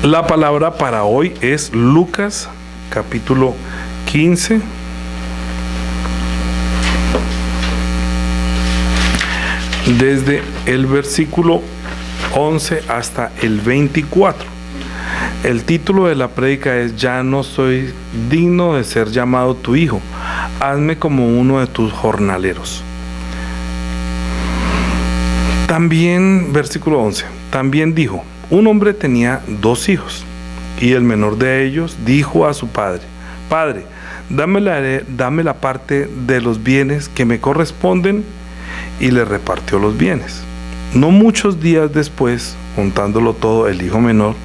La palabra para hoy es Lucas capítulo 15. Desde el versículo 11 hasta el 24. El título de la prédica es: Ya no soy digno de ser llamado tu hijo, hazme como uno de tus jornaleros. También, versículo 11, también dijo: un hombre tenía 2 hijos, y el menor de ellos dijo a su padre: Padre, dame la parte de los bienes que me corresponden, y le repartió los bienes. No muchos días después, juntándolo todo, el hijo menor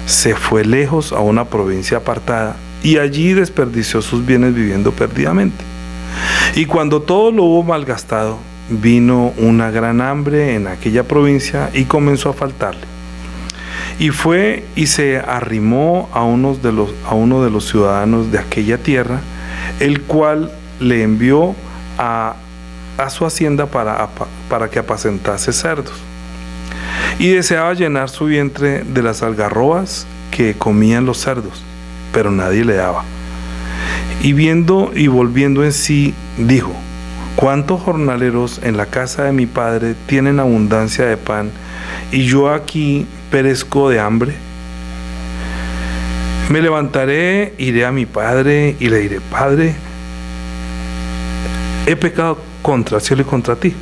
se fue lejos a una provincia apartada, y allí desperdició sus bienes viviendo perdidamente. Y cuando todo lo hubo malgastado, vino una gran hambre en aquella provincia y comenzó a faltarle. Y fue y se arrimó a uno de los ciudadanos de aquella tierra, el cual le envió a su hacienda para que apacentase cerdos. Y deseaba llenar su vientre de las algarrobas que comían los cerdos, pero nadie le daba. Y viendo y volviendo en sí, dijo: ¿Cuántos jornaleros en la casa de mi padre tienen abundancia de pan, y yo aquí perezco de hambre? Me levantaré, iré a mi padre y le diré: Padre, he pecado contra el cielo y contra ti.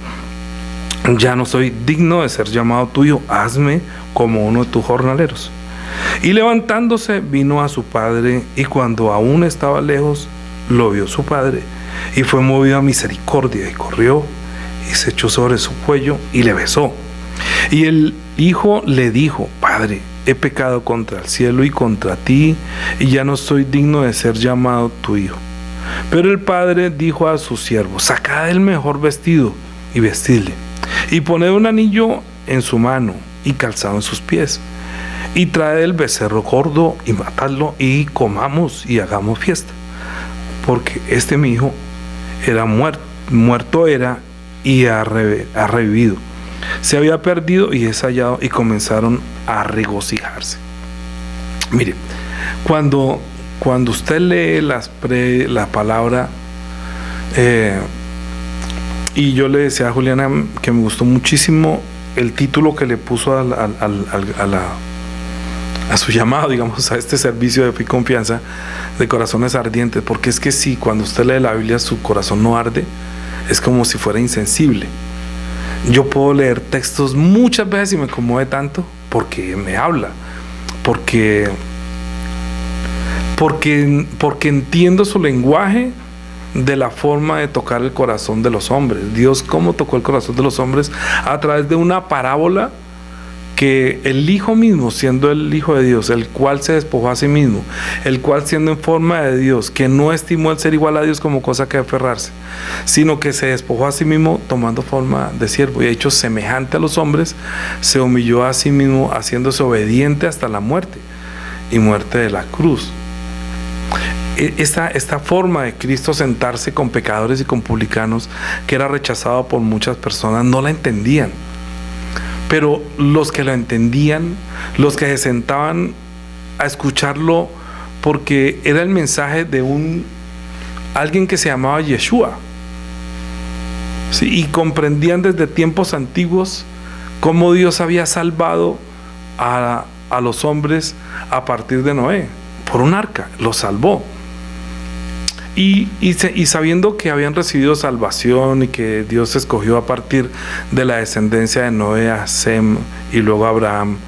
Ya no soy digno de ser llamado tuyo, hazme como uno de tus jornaleros. Y levantándose vino a su padre, y cuando aún estaba lejos, lo vio su padre, y fue movido a misericordia, y corrió, y se echó sobre su cuello, y le besó. Y el hijo le dijo: Padre, he pecado contra el cielo y contra ti, y ya no soy digno de ser llamado tu hijo. Pero el padre dijo a sus siervos: Sacad el mejor vestido y vestidle, y poned un anillo en su mano y calzado en sus pies, y traed el becerro gordo y matadlo, y comamos y hagamos fiesta, porque este mi hijo era muerto era, y ha revivido, se había perdido y es hallado. Y comenzaron a regocijarse. Mire, cuando usted lee la palabra, y yo le decía a Juliana que me gustó muchísimo el título que le puso a su llamado, digamos, a este servicio de fe y confianza, de corazones ardientes, porque es que si cuando usted lee la Biblia su corazón no arde, es como si fuera insensible. Yo puedo leer textos muchas veces y me conmueve tanto porque me habla, porque entiendo su lenguaje de la forma de tocar el corazón de los hombres. Dios cómo tocó el corazón de los hombres a través de una parábola que el Hijo mismo, siendo el Hijo de Dios, el cual se despojó a sí mismo, el cual siendo en forma de Dios, que no estimó el ser igual a Dios como cosa que aferrarse, sino que se despojó a sí mismo tomando forma de siervo, y hecho semejante a los hombres, se humilló a sí mismo, haciéndose obediente hasta la muerte, y muerte de la cruz. Esta forma de Cristo sentarse con pecadores y con publicanos, que era rechazado por muchas personas, no la entendían. Pero los que lo entendían, los que se sentaban a escucharlo, porque era el mensaje de alguien que se llamaba Yeshua, ¿sí? Y comprendían desde tiempos antiguos cómo Dios había salvado a los hombres a partir de Noé, por un arca, los salvó. Y sabiendo que habían recibido salvación y que Dios escogió a partir de la descendencia de Noé a Sem y luego a Abraham,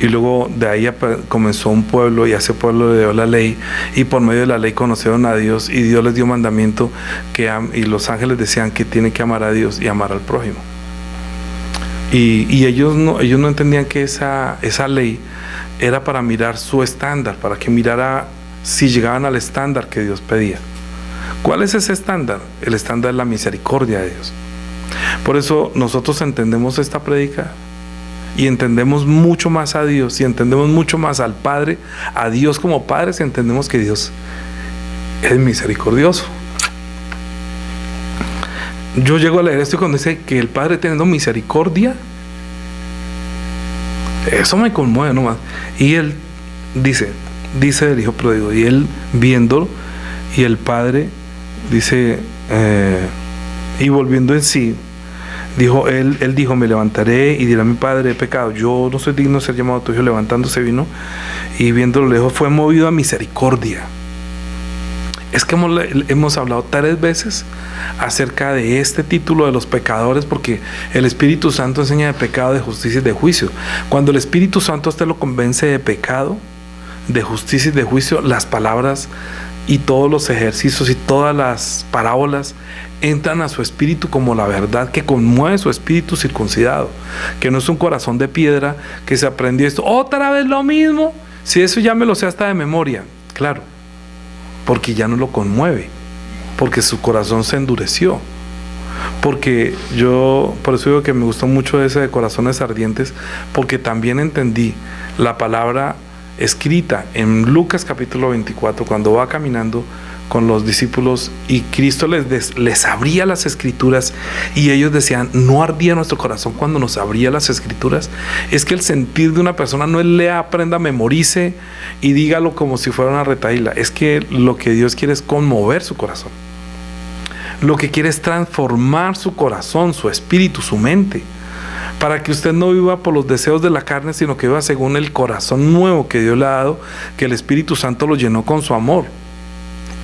y luego de ahí comenzó un pueblo, y a ese pueblo le dio la ley, y por medio de la ley conocieron a Dios, y Dios les dio mandamiento y los ángeles decían que tienen que amar a Dios y amar al prójimo. Y ellos no entendían que esa ley era para mirar su estándar, para que mirara si llegaban al estándar que Dios pedía. ¿Cuál es ese estándar? El estándar es la misericordia de Dios. Por eso nosotros entendemos esta prédica y entendemos mucho más a Dios, y entendemos mucho más al Padre, a Dios como Padre, si entendemos que Dios es misericordioso. Yo llego a leer esto y cuando dice que el Padre teniendo misericordia, eso me conmueve nomás. Y dice del hijo pródigo, y él viéndolo, y el padre dice, y volviendo en sí, él dijo, me levantaré y diré a mi padre, he pecado, yo no soy digno de ser llamado tu hijo. Levantándose vino y viéndolo lejos fue movido a misericordia. Es que hemos hablado 3 veces acerca de este título de los pecadores, porque el Espíritu Santo enseña de pecado, de justicia y de juicio. Cuando el Espíritu Santo a usted lo convence de pecado, de justicia y de juicio, las palabras y todos los ejercicios y todas las parábolas entran a su espíritu como la verdad que conmueve su espíritu circuncidado, que no es un corazón de piedra que se aprendió esto, otra vez lo mismo, si eso ya me lo sé hasta de memoria. Claro, porque ya no lo conmueve, porque su corazón se endureció. Porque por eso digo que me gustó mucho ese de corazones ardientes, porque también entendí la palabra escrita en Lucas capítulo 24, cuando va caminando con los discípulos y Cristo les abría las escrituras y ellos decían, ¿no ardía nuestro corazón cuando nos abría las escrituras? Es que el sentir de una persona no es lea, aprenda, memorice y dígalo como si fuera una retahíla. Es que lo que Dios quiere es conmover su corazón. Lo que quiere es transformar su corazón, su espíritu, su mente, para que usted no viva por los deseos de la carne, sino que viva según el corazón nuevo que Dios le ha dado, que el Espíritu Santo lo llenó con su amor.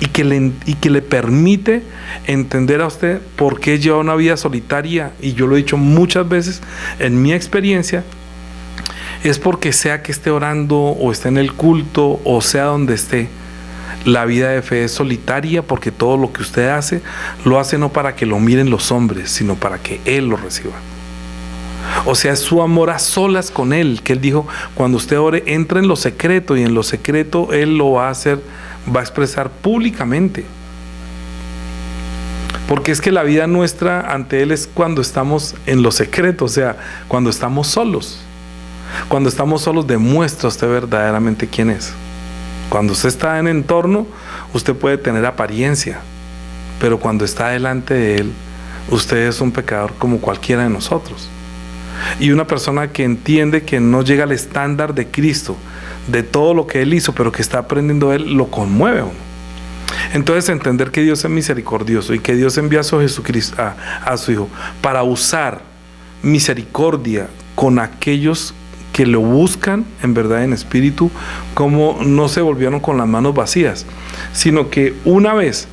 Y que le permite entender a usted por qué lleva una vida solitaria. Y yo lo he dicho muchas veces en mi experiencia, es porque sea que esté orando o esté en el culto o sea donde esté, la vida de fe es solitaria, porque todo lo que usted hace, lo hace no para que lo miren los hombres, sino para que Él lo reciba. O sea, es su amor a solas con Él, que Él dijo, cuando usted ore, entra en lo secreto, y en lo secreto Él lo va a hacer, va a expresar públicamente. Porque es que la vida nuestra ante Él es cuando estamos en lo secreto, o sea, cuando estamos solos. Cuando estamos solos demuestra usted verdaderamente quién es. Cuando usted está en entorno, usted puede tener apariencia, pero cuando está delante de Él, usted es un pecador como cualquiera de nosotros. Y una persona que entiende que no llega al estándar de Cristo, de todo lo que Él hizo, pero que está aprendiendo Él, lo conmueve a uno. Entonces, entender que Dios es misericordioso y que Dios envía a su Jesucristo, a su Hijo, para usar misericordia con aquellos que lo buscan en verdad, en espíritu, como no se volvieron con las manos vacías, sino que una vez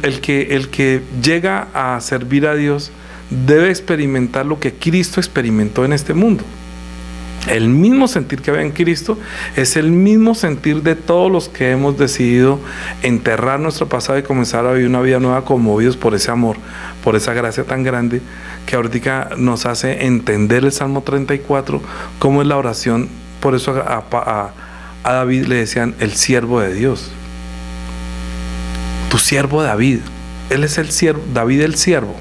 el que llega a servir a Dios debe experimentar lo que Cristo experimentó en este mundo. El mismo sentir que había en Cristo es el mismo sentir de todos los que hemos decidido enterrar nuestro pasado y comenzar a vivir una vida nueva, conmovidos por ese amor, por esa gracia tan grande que ahorita nos hace entender el Salmo 34, cómo es la oración. Por eso a David le decían el siervo de Dios. Tu siervo David. Él es el siervo, David el siervo.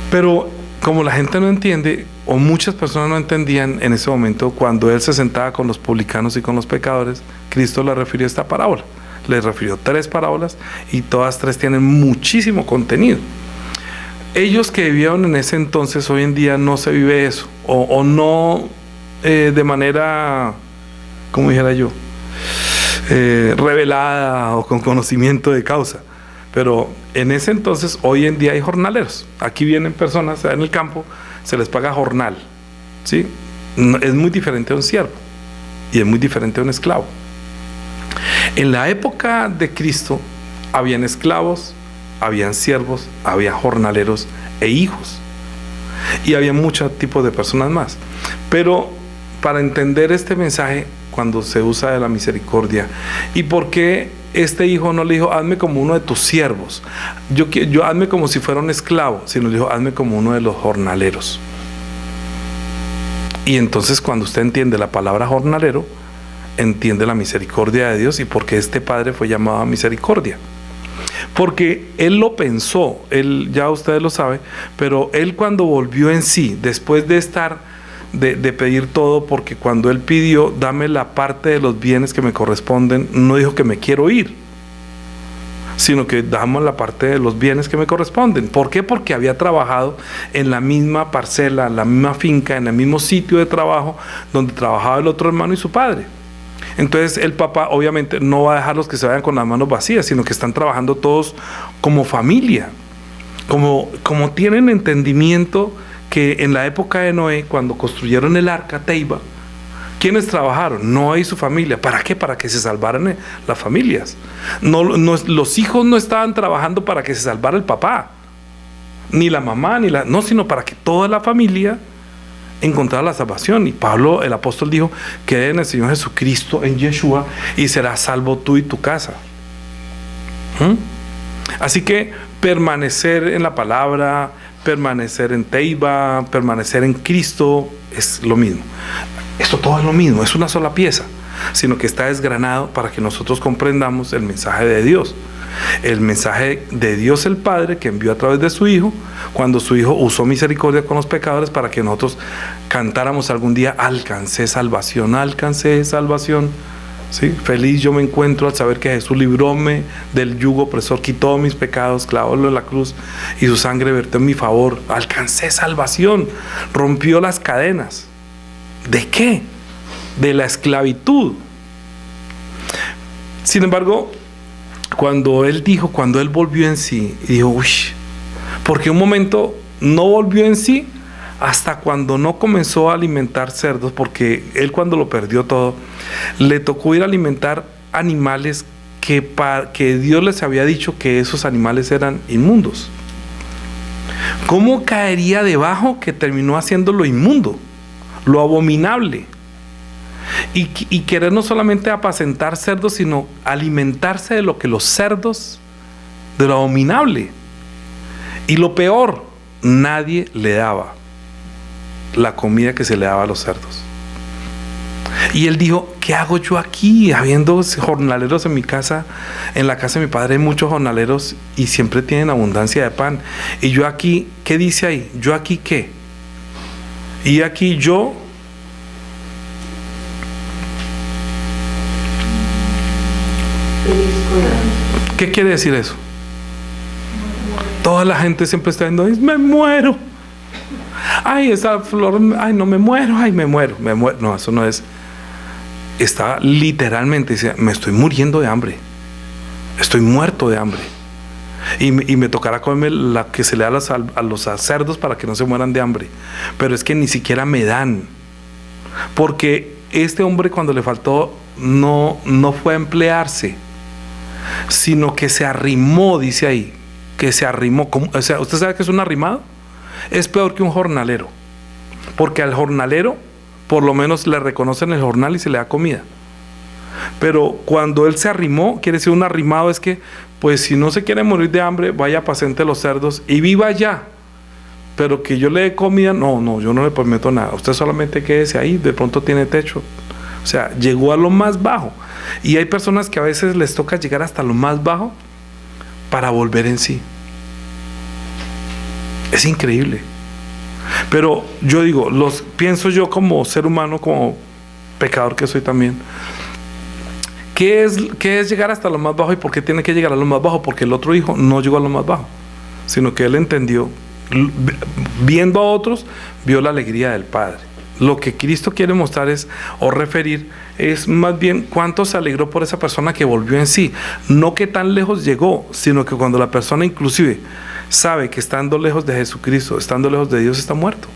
Pero como la gente no entiende, o muchas personas no entendían en ese momento, cuando Él se sentaba con los publicanos y con los pecadores, Cristo le refirió esta parábola. Le refirió 3 parábolas y todas 3 tienen muchísimo contenido. Ellos que vivieron en ese entonces, hoy en día no se vive eso, o no de manera, como dijera yo, revelada o con conocimiento de causa. Pero en ese entonces, hoy en día hay jornaleros. Aquí vienen personas en el campo, se les paga jornal, ¿sí? Es muy diferente a un siervo y es muy diferente a un esclavo. En la época de Cristo habían esclavos, habían siervos, había jornaleros e hijos, y había muchos tipos de personas más. Pero para entender este mensaje, cuando se usa de la misericordia, y por qué este hijo no le dijo, hazme como uno de tus siervos, yo hazme como si fuera un esclavo, sino le dijo, hazme como uno de los jornaleros. Y entonces, cuando usted entiende la palabra jornalero, entiende la misericordia de Dios y por qué este padre fue llamado a misericordia. Porque él lo pensó, él, ya ustedes lo saben, pero él, cuando volvió en sí, después de pedir todo, porque cuando él pidió, dame la parte de los bienes que me corresponden, no dijo que me quiero ir, sino que damos la parte de los bienes que me corresponden. ¿Por qué? Porque había trabajado en la misma parcela, en la misma finca, en el mismo sitio de trabajo donde trabajaba el otro hermano y su padre. Entonces el papá obviamente no va a dejarlos que se vayan con las manos vacías, sino que están trabajando todos como familia, como tienen entendimiento que en la época de Noé, cuando construyeron el arca Teiba, ¿quiénes trabajaron? Noé y su familia. ¿Para qué? Para que se salvaran las familias. Los hijos no estaban trabajando para que se salvara el papá, ni la mamá, no, sino para que toda la familia encontrara la salvación. Y Pablo, el apóstol, dijo: cree en el Señor Jesucristo, en Yeshua, y serás salvo tú y tu casa. Así que permanecer en la palabra, permanecer en Teiba, permanecer en Cristo, es lo mismo. Esto todo es lo mismo, es una sola pieza, sino que está desgranado para que nosotros comprendamos el mensaje de Dios. El mensaje de Dios el Padre, que envió a través de su Hijo, cuando su Hijo usó misericordia con los pecadores para que nosotros cantáramos algún día: alcancé salvación, alcancé salvación. ¿Sí? Feliz yo me encuentro al saber que Jesús libróme del yugo opresor, quitó mis pecados, clavólo en la cruz y su sangre vertió en mi favor. Alcancé salvación, rompió las cadenas. ¿De qué? De la esclavitud. Sin embargo, cuando él volvió en sí, dijo: uy, porque un momento no volvió en sí hasta cuando no comenzó a alimentar cerdos, porque él, cuando lo perdió todo, le tocó ir a alimentar animales que Dios les había dicho que esos animales eran inmundos. ¿Cómo caería debajo que terminó haciendo lo inmundo, lo abominable? Y querer no solamente apacentar cerdos, sino alimentarse de lo que los cerdos, de lo abominable. Y lo peor, nadie le daba la comida que se le daba a los cerdos. Y él dijo: ¿qué hago yo aquí? Habiendo jornaleros en mi casa, en la casa de mi padre hay muchos jornaleros y siempre tienen abundancia de pan. Y yo aquí, ¿qué dice ahí? ¿Yo aquí qué? Y aquí yo... ¿Qué quiere decir eso? Toda la gente siempre está diciendo: me muero. Ay, esa flor, ay, no me muero, ay, me muero. No, eso no es. Está literalmente, dice: me estoy muriendo de hambre. Estoy muerto de hambre. Y me tocará comer la que se le da a los cerdos para que no se mueran de hambre. Pero es que ni siquiera me dan. Porque este hombre, cuando le faltó, no fue a emplearse, sino que se arrimó, dice ahí. Que se arrimó. O sea, ¿usted sabe qué es un arrimado? Es peor que un jornalero, porque al jornalero por lo menos le reconocen el jornal y se le da comida. Pero cuando él se arrimó, quiere decir, un arrimado es que, pues, si no se quiere morir de hambre, vaya, apacente los cerdos y viva allá. Pero que yo le dé comida, no, yo no le prometo nada. Usted solamente quédese ahí, de pronto tiene techo. O sea, llegó a lo más bajo. Y hay personas que a veces les toca llegar hasta lo más bajo para volver en sí. Es increíble. Pero yo digo, pienso yo como ser humano, como pecador que soy también, ¿qué es llegar hasta lo más bajo y por qué tiene que llegar a lo más bajo? Porque el otro hijo no llegó a lo más bajo, sino que él entendió, viendo a otros, vio la alegría del Padre. Lo que Cristo quiere mostrar o referir es más bien cuánto se alegró por esa persona que volvió en sí. No que tan lejos llegó, sino que cuando la persona inclusive sabe que estando lejos de Jesucristo, estando lejos de Dios, está muerto.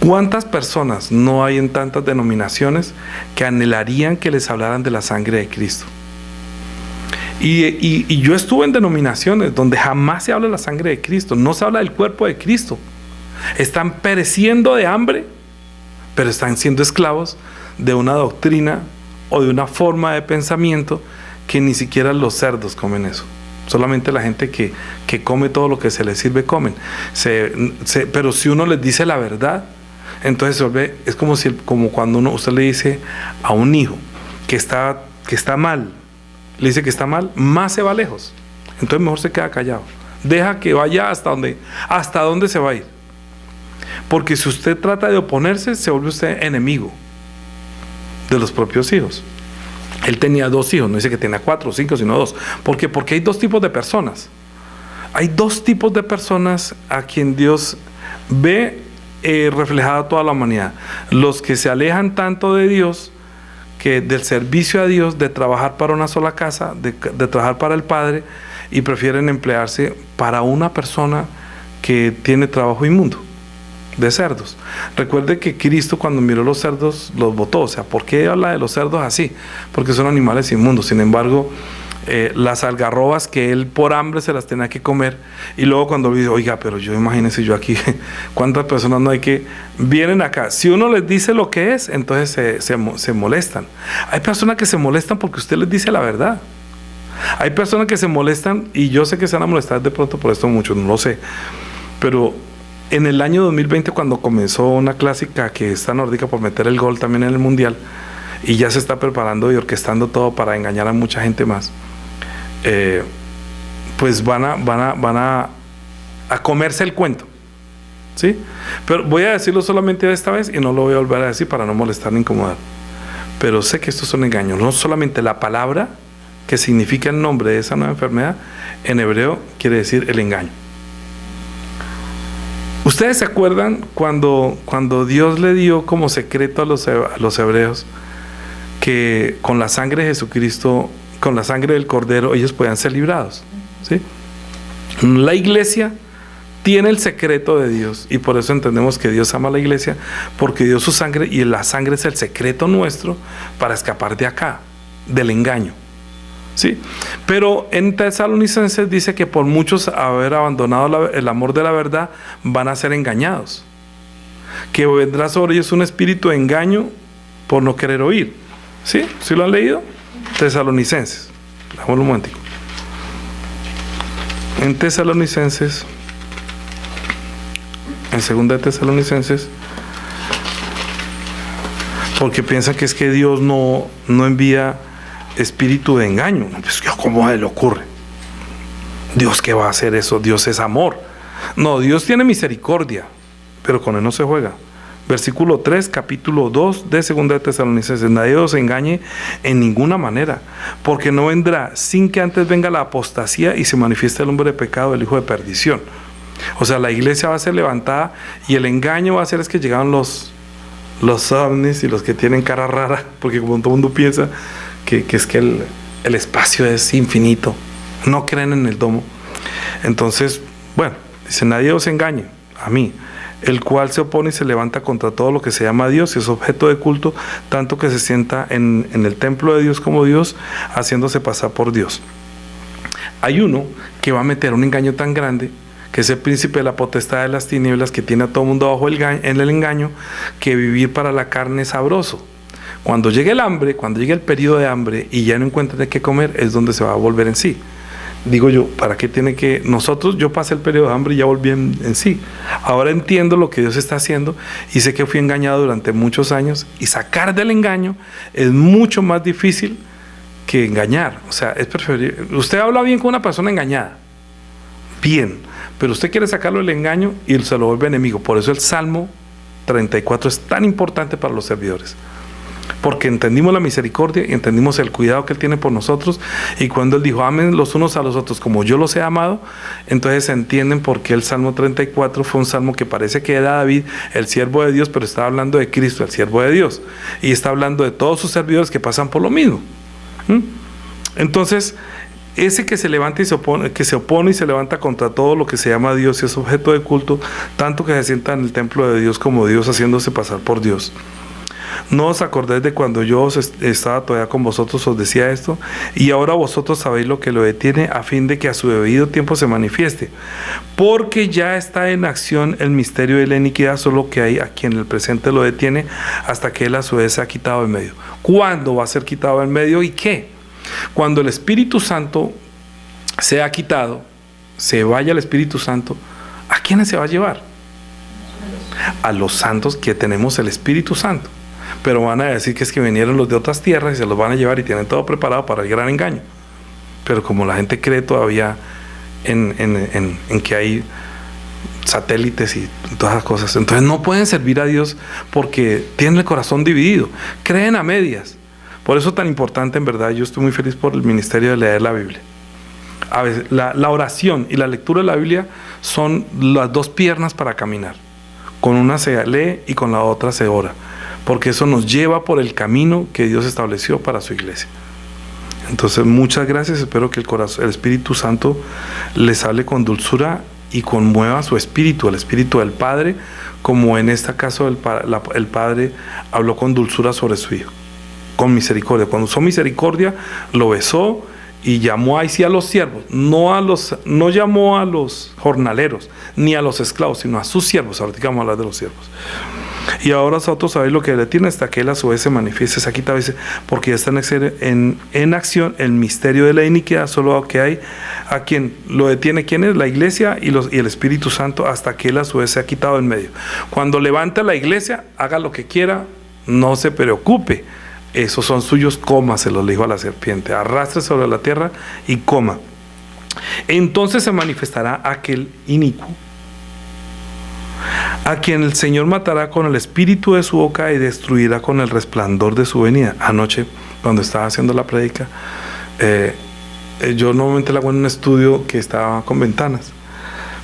¿Cuántas personas no hay en tantas denominaciones que anhelarían que les hablaran de la sangre de Cristo? Y yo estuve en denominaciones donde jamás se habla de la sangre de Cristo, no se habla del cuerpo de Cristo. Están pereciendo de hambre, pero están siendo esclavos de una doctrina o de una forma de pensamiento que ni siquiera los cerdos comen eso. Solamente la gente que come todo lo que se les sirve comen. Pero si uno les dice la verdad, entonces es como cuando usted le dice a un hijo que está mal, le dice que está mal, más se va lejos. Entonces mejor se queda callado. Deja que vaya hasta dónde se va a ir. Porque si usted trata de oponerse, se vuelve usted enemigo de los propios hijos. Él tenía 2 hijos, no dice que tenía 4 o 5, sino 2. ¿Por qué? Porque hay 2 tipos de personas. Hay 2 tipos de personas a quien Dios ve reflejada toda la humanidad. Los que se alejan tanto de Dios que del servicio a Dios, de trabajar para una sola casa, de trabajar para el Padre, y prefieren emplearse para una persona que tiene trabajo inmundo, de cerdos. Recuerde que Cristo, cuando miró los cerdos, los botó. O sea, ¿por qué habla de los cerdos así? Porque son animales inmundos. Sin embargo, las algarrobas que él por hambre se las tenía que comer, y luego cuando dice, oiga, pero yo imagínense yo aquí, ¿cuántas personas no hay que vienen acá? Si uno les dice lo que es, entonces se molestan. Hay personas que se molestan porque usted les dice la verdad. Hay personas que se molestan, y yo sé que se van a molestar de pronto por esto mucho, no lo sé, pero en el año 2020, cuando comenzó una clásica que está nórdica por meter el gol también en el Mundial, y ya se está preparando y orquestando todo para engañar a mucha gente más, pues van a comerse el cuento, ¿sí? Pero voy a decirlo solamente esta vez y no lo voy a volver a decir para no molestar ni incomodar. Pero sé que estos son engaños. No solamente la palabra que significa el nombre de esa nueva enfermedad, en hebreo quiere decir el engaño. ¿Ustedes se acuerdan cuando Dios le dio como secreto a los hebreos que con la sangre de Jesucristo, con la sangre del Cordero, ellos podían ser librados? ¿Sí? La iglesia tiene el secreto de Dios, y por eso entendemos que Dios ama a la iglesia, porque dio su sangre, y la sangre es el secreto nuestro para escapar de acá, del engaño. ¿Sí? Pero en Tesalonicenses dice que por muchos haber abandonado el amor de la verdad, van a ser engañados, que vendrá sobre ellos un espíritu de engaño por no querer oír. ¿Sí? ¿Sí lo han leído? Tesalonicenses, dejémoslo un momentico. En Tesalonicenses, en segunda de Tesalonicenses, porque piensan que es que Dios no envía espíritu de engaño. Pues, ¿cómo se le ocurre? Dios, ¿qué va a hacer eso? Dios es amor. No, Dios tiene misericordia, pero con él no se juega. Versículo 3, capítulo 2 de segunda de Tesalonicenses: nadie os engañe en ninguna manera, porque no vendrá sin que antes venga la apostasía y se manifieste el hombre de pecado, el hijo de perdición. O sea, la iglesia va a ser levantada, y el engaño va a ser es que llegaron los ovnis y los que tienen cara rara, porque como todo el mundo piensa que es que el espacio es infinito, no creen en el domo. Entonces, bueno, dice: nadie os engañe, a mí, el cual se opone y se levanta contra todo lo que se llama Dios y es objeto de culto, tanto que se sienta en el templo de Dios como Dios, haciéndose pasar por Dios. Hay uno que va a meter un engaño tan grande, que es el príncipe de la potestad de las tinieblas, que tiene a todo el mundo bajo en el engaño, que vivir para la carne es sabroso. Cuando llegue el hambre, cuando llegue el periodo de hambre y ya no encuentre de qué comer, es donde se va a volver en sí. Digo yo, ¿para qué tiene que nosotros? Yo pasé el periodo de hambre y ya volví en sí. Ahora entiendo lo que Dios está haciendo, y sé que fui engañado durante muchos años, y sacar del engaño es mucho más difícil que engañar. O sea, es preferible. Usted habla bien con una persona engañada, bien, pero usted quiere sacarlo del engaño y se lo vuelve enemigo. Por eso el Salmo 34 es tan importante para los servidores, porque entendimos la misericordia y entendimos el cuidado que Él tiene por nosotros, y cuando Él dijo: amen los unos a los otros como yo los he amado, entonces entienden por qué el Salmo 34 fue un salmo que parece que era David, el siervo de Dios, pero está hablando de Cristo, el siervo de Dios, y está hablando de todos sus servidores que pasan por lo mismo. Entonces, ese que se levanta y se opone y se levanta contra todo lo que se llama Dios y es objeto de culto, tanto que se sienta en el templo de Dios como Dios, haciéndose pasar por Dios. No os acordéis de cuando yo estaba todavía con vosotros, os decía esto, y ahora vosotros sabéis lo que lo detiene, a fin de que a su debido tiempo se manifieste, porque ya está en acción el misterio de la iniquidad, solo que hay a quien el presente lo detiene, hasta que él a su vez se ha quitado en medio. ¿Cuándo va a ser quitado en medio y qué? Cuando el Espíritu Santo se ha quitado, se vaya el Espíritu Santo, ¿a quiénes se va a llevar? A los santos que tenemos el Espíritu Santo. Pero van a decir que es que vinieron los de otras tierras y se los van a llevar y tienen todo preparado para el gran engaño. Pero como la gente cree todavía en que hay satélites y todas las cosas, entonces no pueden servir a Dios porque tienen el corazón dividido, creen a medias. Por eso es tan importante, en verdad, yo estoy muy feliz por el ministerio de leer la Biblia. A veces la oración y la lectura de la Biblia son las dos piernas para caminar. Con una se lee y con la otra se ora, porque eso nos lleva por el camino que Dios estableció para su iglesia. Entonces, muchas gracias. Espero que el Espíritu Santo les hable con dulzura y conmueva su espíritu, el espíritu del Padre, como en este caso el Padre habló con dulzura sobre su Hijo, con misericordia. Cuando usó misericordia, lo besó y llamó ahí sí a los siervos, no llamó a los jornaleros ni a los esclavos, sino a sus siervos. Ahorita vamos a hablar de los siervos. Y ahora vosotros sabéis lo que le tiene, hasta que él a su vez se manifieste. Se quita a veces, porque ya está en acción el misterio de la iniquidad, solo que hay a quien lo detiene. ¿Quién es? La iglesia y el Espíritu Santo, hasta que él a su vez se ha quitado en medio. Cuando levanta la iglesia, haga lo que quiera, no se preocupe. Esos son suyos, coma, se los dijo a la serpiente. Arrastre sobre la tierra y coma. Entonces se manifestará aquel inicuo, a quien el Señor matará con el espíritu de su boca y destruirá con el resplandor de su venida. Anoche, cuando estaba haciendo la prédica, yo normalmente la hago en un estudio que estaba con ventanas,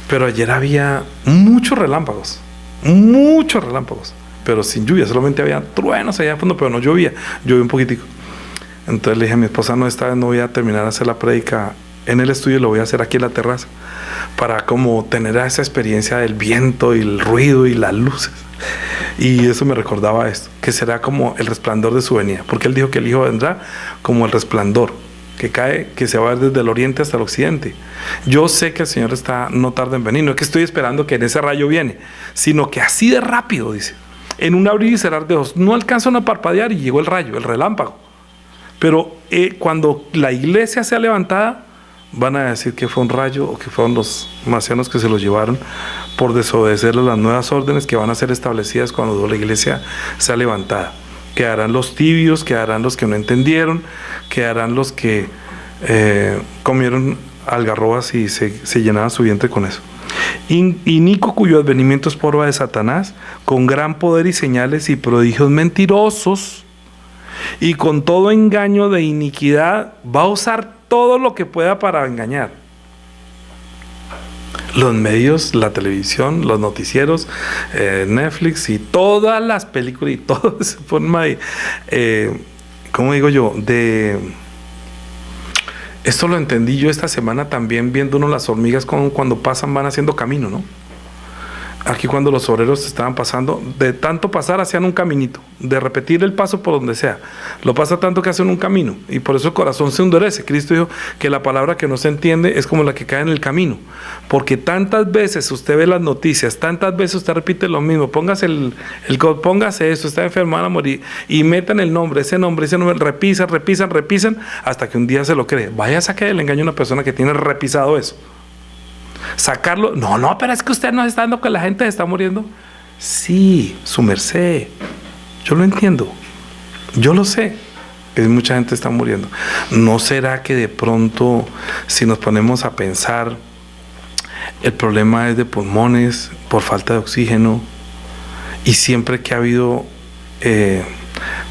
pero ayer había muchos relámpagos, pero sin lluvia. Solamente había truenos allá al fondo, pero no llovía un poquitico. Entonces le dije a mi esposa, no, esta vez no voy a terminar de hacer la prédica en el estudio, lo voy a hacer aquí en la terraza, para como tener esa experiencia del viento y el ruido y las luces. Y eso me recordaba esto, que será como el resplandor de su venida, porque él dijo que el Hijo vendrá como el resplandor que cae, que se va desde el oriente hasta el occidente. Yo sé que el Señor no tarda en venir, no es que estoy esperando que en ese rayo viene, sino que así de rápido, dice, en un abrir y cerrar de ojos, no alcanzan a parpadear y llegó el rayo, el relámpago. Pero cuando la iglesia sea levantada, van a decir que fue un rayo o que fueron los marcianos que se los llevaron por desobedecer las nuevas órdenes que van a ser establecidas cuando la iglesia sea levantada. Quedarán los tibios, quedarán los que no entendieron, quedarán los que comieron algarrobas y se llenaban su vientre con eso. Inico, cuyo advenimiento es por obra de Satanás, con gran poder y señales y prodigios mentirosos, y con todo engaño de iniquidad va a usar todo lo que pueda para engañar. Los medios, la televisión, los noticieros, Netflix y todas las películas y toda esa forma de, ¿cómo digo yo? Esto lo entendí yo esta semana también, viendo uno las hormigas cuando pasan van haciendo camino, ¿no? Aquí cuando los obreros estaban pasando, de tanto pasar hacían un caminito, de repetir el paso por donde sea, lo pasa tanto que hacen un camino, y por eso el corazón se endurece. Cristo dijo que la palabra que no se entiende es como la que cae en el camino, porque tantas veces usted ve las noticias, tantas veces usted repite lo mismo, póngase póngase esto, está enfermo, van a morir, y metan el nombre, ese nombre, repisan, hasta que un día se lo cree. Vaya a sacar el engaño a una persona que tiene repisado eso. Sacarlo, no, pero es que usted no está dando que la gente se está muriendo. Sí, su merced, yo lo entiendo, yo lo sé, que mucha gente está muriendo. ¿No será que de pronto, si nos ponemos a pensar, el problema es de pulmones por falta de oxígeno, y siempre que ha habido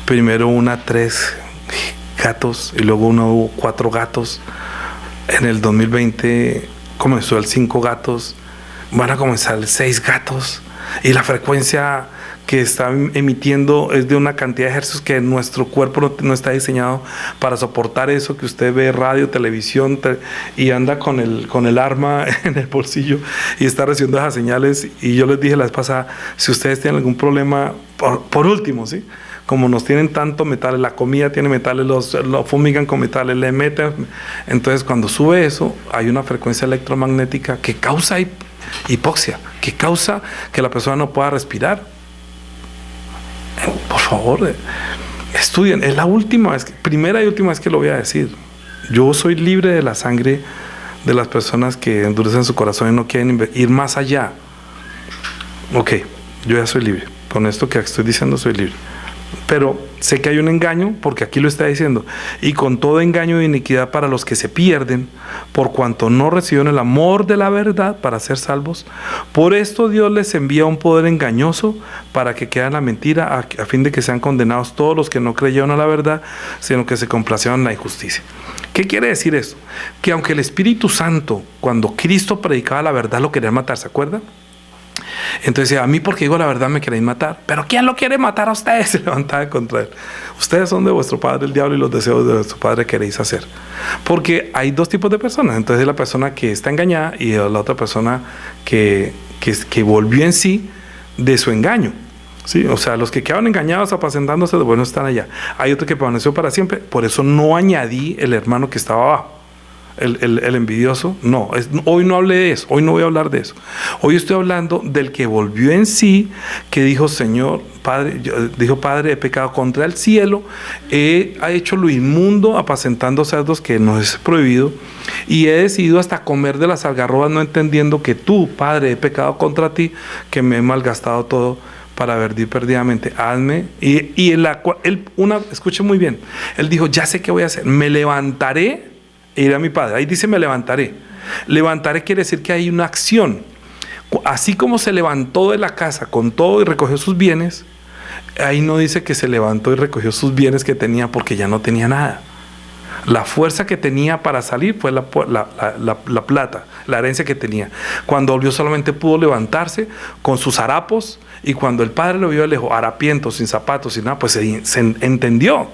primero 3 gatos y luego hubo 4 gatos, en el 2020 comenzó el 5 gatos, van a comenzar el 6 gatos, y la frecuencia que está emitiendo es de una cantidad de hercios que nuestro cuerpo no está diseñado para soportar eso, que usted ve radio, televisión y anda con el arma en el bolsillo y está recibiendo esas señales. Y yo les dije la vez pasada, si ustedes tienen algún problema, por último, ¿sí?, como nos tienen tanto metales, la comida tiene metales, lo fumigan con metales, le meten. Entonces, cuando sube eso, hay una frecuencia electromagnética que causa hipoxia, que causa que la persona no pueda respirar. Por favor, estudien. Es la primera y última vez que lo voy a decir. Yo soy libre de la sangre de las personas que endurecen su corazón y no quieren ir más allá. Ok, yo ya soy libre. Con esto que estoy diciendo, soy libre. Pero sé que hay un engaño, porque aquí lo está diciendo, y con todo engaño de iniquidad para los que se pierden, por cuanto no recibieron el amor de la verdad para ser salvos. Por esto Dios les envía un poder engañoso para que queden la mentira, a fin de que sean condenados todos los que no creyeron a la verdad, sino que se complacieron en la injusticia. ¿Qué quiere decir esto? Que aunque el Espíritu Santo, cuando Cristo predicaba la verdad, lo querían matar, ¿se acuerdan? Entonces decía, a mí porque digo la verdad me queréis matar. ¿Pero quién lo quiere matar a ustedes? Se levantaba contra él. Ustedes son de vuestro padre el diablo y los deseos de vuestro padre queréis hacer. Porque hay dos tipos de personas. Entonces la persona que está engañada y la otra persona que volvió en sí de su engaño. ¿Sí? O sea, los que quedaron engañados apacentándose, bueno, están allá. Hay otro que permaneció para siempre. Por eso no añadí el hermano que estaba abajo. El envidioso, no, hoy no hablé de eso, hoy no voy a hablar de eso. Hoy estoy hablando del que volvió en sí, que dijo, Señor, Padre, Padre, he pecado contra el cielo, ha hecho lo inmundo apacentando cerdos que nos es prohibido, y he decidido hasta comer de las algarrobas, no entendiendo que tú, Padre, he pecado contra ti, que me he malgastado todo para verdir perdidamente. Hazme, escuche muy bien, él dijo, ya sé qué voy a hacer, me levantaré e iré a mi padre. Ahí dice me levantaré. Levantaré quiere decir que hay una acción. Así como se levantó de la casa con todo y recogió sus bienes, ahí no dice que se levantó y recogió sus bienes que tenía porque ya no tenía nada. La fuerza que tenía para salir fue la plata, la herencia que tenía. Cuando volvió solamente pudo levantarse con sus harapos, y cuando el padre lo vio de lejos, harapiento, sin zapatos, sin nada, pues se entendió.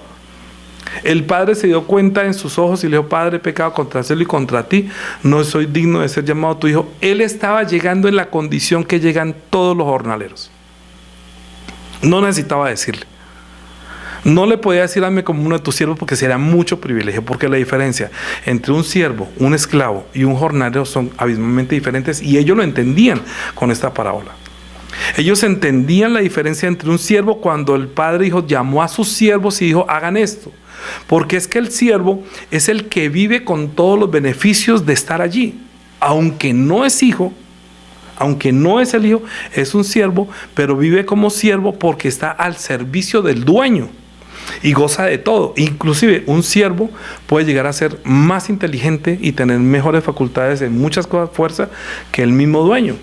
El padre se dio cuenta en sus ojos y le dijo, Padre, he pecado contra el cielo y contra ti, no soy digno de ser llamado tu hijo. Él estaba llegando en la condición que llegan todos los jornaleros. No necesitaba decirle. No le podía decir, hazme como uno de tus siervos, porque sería mucho privilegio, porque la diferencia entre un siervo, un esclavo y un jornalero son abismalmente diferentes, y ellos lo entendían con esta parábola. Ellos entendían la diferencia entre un siervo cuando el padre llamó a sus siervos y dijo, hagan esto. Porque es que el siervo es el que vive con todos los beneficios de estar allí. Aunque no es hijo, aunque no es el hijo, es un siervo, pero vive como siervo porque está al servicio del dueño y goza de todo. Inclusive un siervo puede llegar a ser más inteligente y tener mejores facultades en muchas cosas, fuerza, que el mismo dueño.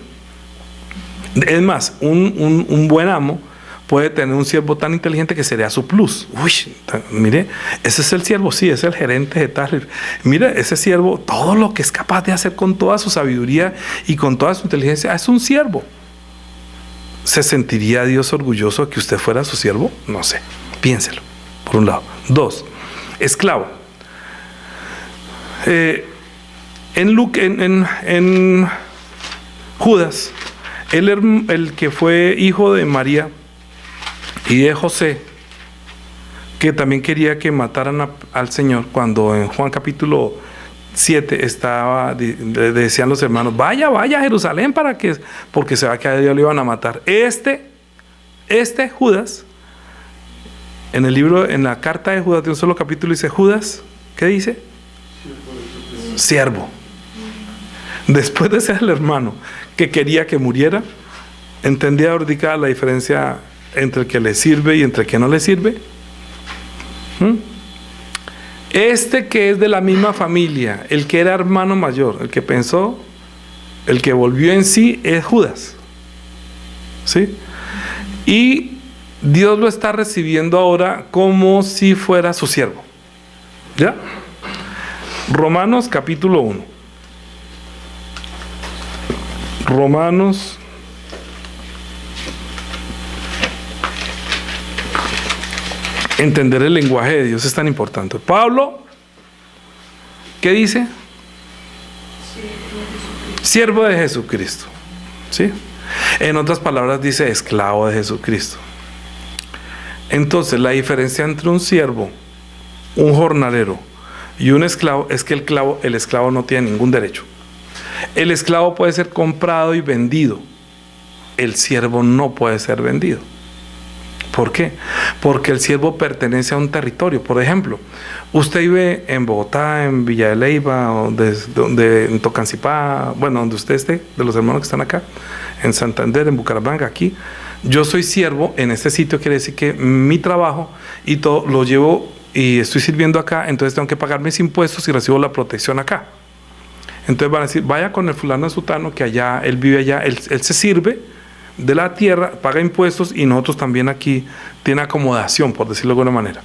Es más, un buen amo puede tener un siervo tan inteligente que sería su plus. Uy, mire, ese es el siervo, sí, es el gerente de tal. Mire, ese siervo, todo lo que es capaz de hacer con toda su sabiduría y con toda su inteligencia, es un siervo. ¿Se sentiría Dios orgulloso de que usted fuera su siervo? No sé, piénselo, por un lado. 2, esclavo. En Judas, el que fue hijo de María y de José, que también quería que mataran al Señor, cuando en Juan capítulo 7 le decían los hermanos, vaya a Jerusalén porque se va a quedar, ya lo iban a matar. Este Judas, en la carta de Judas de un solo capítulo dice, Judas, ¿qué dice? Siervo. Después de ser el hermano que quería que muriera, entendía ahorita la diferencia entre el que le sirve y entre el que no le sirve. Este que es de la misma familia, el que era hermano mayor, el que pensó, el que volvió en sí, es Judas. ¿Sí? Y Dios lo está recibiendo ahora como si fuera su siervo. ¿Ya? Romanos capítulo 1. Romanos entender el lenguaje de Dios es tan importante. Pablo, ¿qué dice? Siervo de Jesucristo. ¿Sí? En otras palabras dice esclavo de Jesucristo. Entonces la diferencia entre un siervo, un jornalero y un esclavo es que el esclavo no tiene ningún derecho. El esclavo puede ser comprado y vendido. El siervo no puede ser vendido. ¿Por qué? Porque el siervo pertenece a un territorio. Por ejemplo, usted vive en Bogotá, en Villa de Leyva, o en Tocancipá, bueno, donde usted esté, de los hermanos que están acá, en Santander, en Bucaramanga, aquí. Yo soy siervo en este sitio, quiere decir que mi trabajo y todo lo llevo y estoy sirviendo acá, entonces tengo que pagar mis impuestos y recibo la protección acá. Entonces van a decir, vaya con el fulano de sutano, que allá, él vive allá, él se sirve de la tierra, paga impuestos y nosotros también aquí tiene acomodación, por decirlo de alguna manera.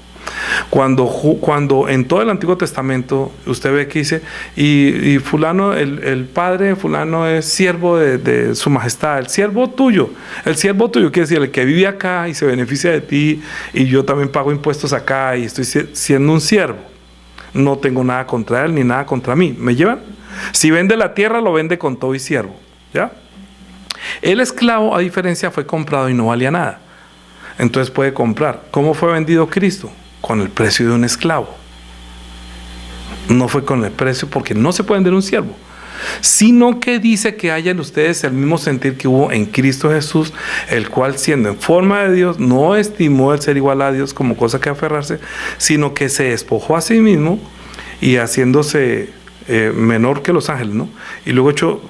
Cuando en todo el Antiguo Testamento usted ve que dice, y fulano, el padre de fulano es siervo de su majestad, el siervo tuyo quiere decir el que vive acá y se beneficia de ti, y yo también pago impuestos acá y estoy siendo un siervo. No tengo nada contra él ni nada contra mí. ¿Me llevan? Si vende la tierra, lo vende con todo y siervo. ¿Ya? El esclavo, a diferencia, fue comprado y no valía nada. Entonces puede comprar. ¿Cómo fue vendido Cristo? Con el precio de un esclavo. No fue con el precio, porque no se puede vender un siervo, sino que dice que haya en ustedes el mismo sentir que hubo en Cristo Jesús, el cual, siendo en forma de Dios, no estimó el ser igual a Dios como cosa que aferrarse, sino que se despojó a sí mismo, y haciéndose menor que los ángeles, ¿no? Y luego hecho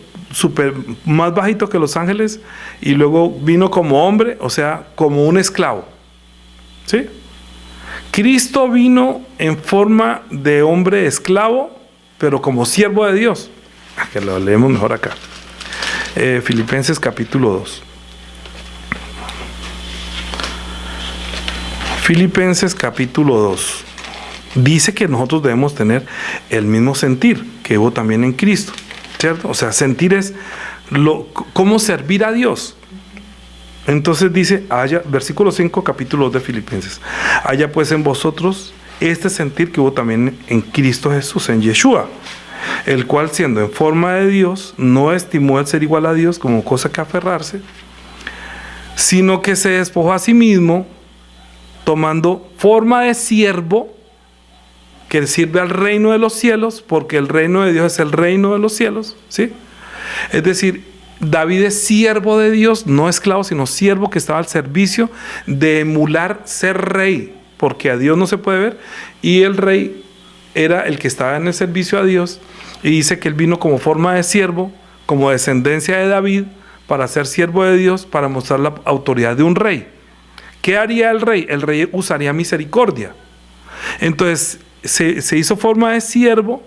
más bajito que los ángeles, y luego vino como hombre, o sea, como un esclavo. ¿Sí? Cristo vino en forma de hombre esclavo, pero como siervo de Dios. Que lo leemos mejor acá. Filipenses capítulo 2. Filipenses capítulo 2. Dice que nosotros debemos tener el mismo sentir que hubo también en Cristo, ¿cierto? O sea, sentir es cómo servir a Dios. Entonces dice, versículo 5, capítulo 2 de Filipenses: haya pues en vosotros este sentir que hubo también en Cristo Jesús, en Yeshua, el cual, siendo en forma de Dios, no estimó el ser igual a Dios como cosa que aferrarse, sino que se despojó a sí mismo, tomando forma de siervo, que sirve al reino de los cielos, porque el reino de Dios es el reino de los cielos, ¿sí? Es decir, David es siervo de Dios, no esclavo, sino siervo que estaba al servicio de emular ser rey, porque a Dios no se puede ver, y el rey era el que estaba en el servicio a Dios, y dice que él vino como forma de siervo, como descendencia de David, para ser siervo de Dios, para mostrar la autoridad de un rey. ¿Qué haría el rey? El rey usaría misericordia. Entonces se hizo forma de siervo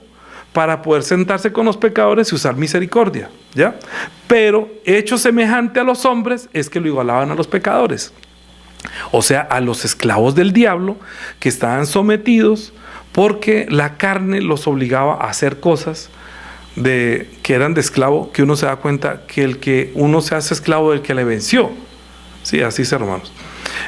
para poder sentarse con los pecadores y usar misericordia, ¿ya? Pero hecho semejante a los hombres es que lo igualaban a los pecadores, o sea, a los esclavos del diablo, que estaban sometidos porque la carne los obligaba a hacer cosas que eran de esclavo, que uno se da cuenta que el que uno se hace esclavo del que le venció. Sí, así es, hermanos.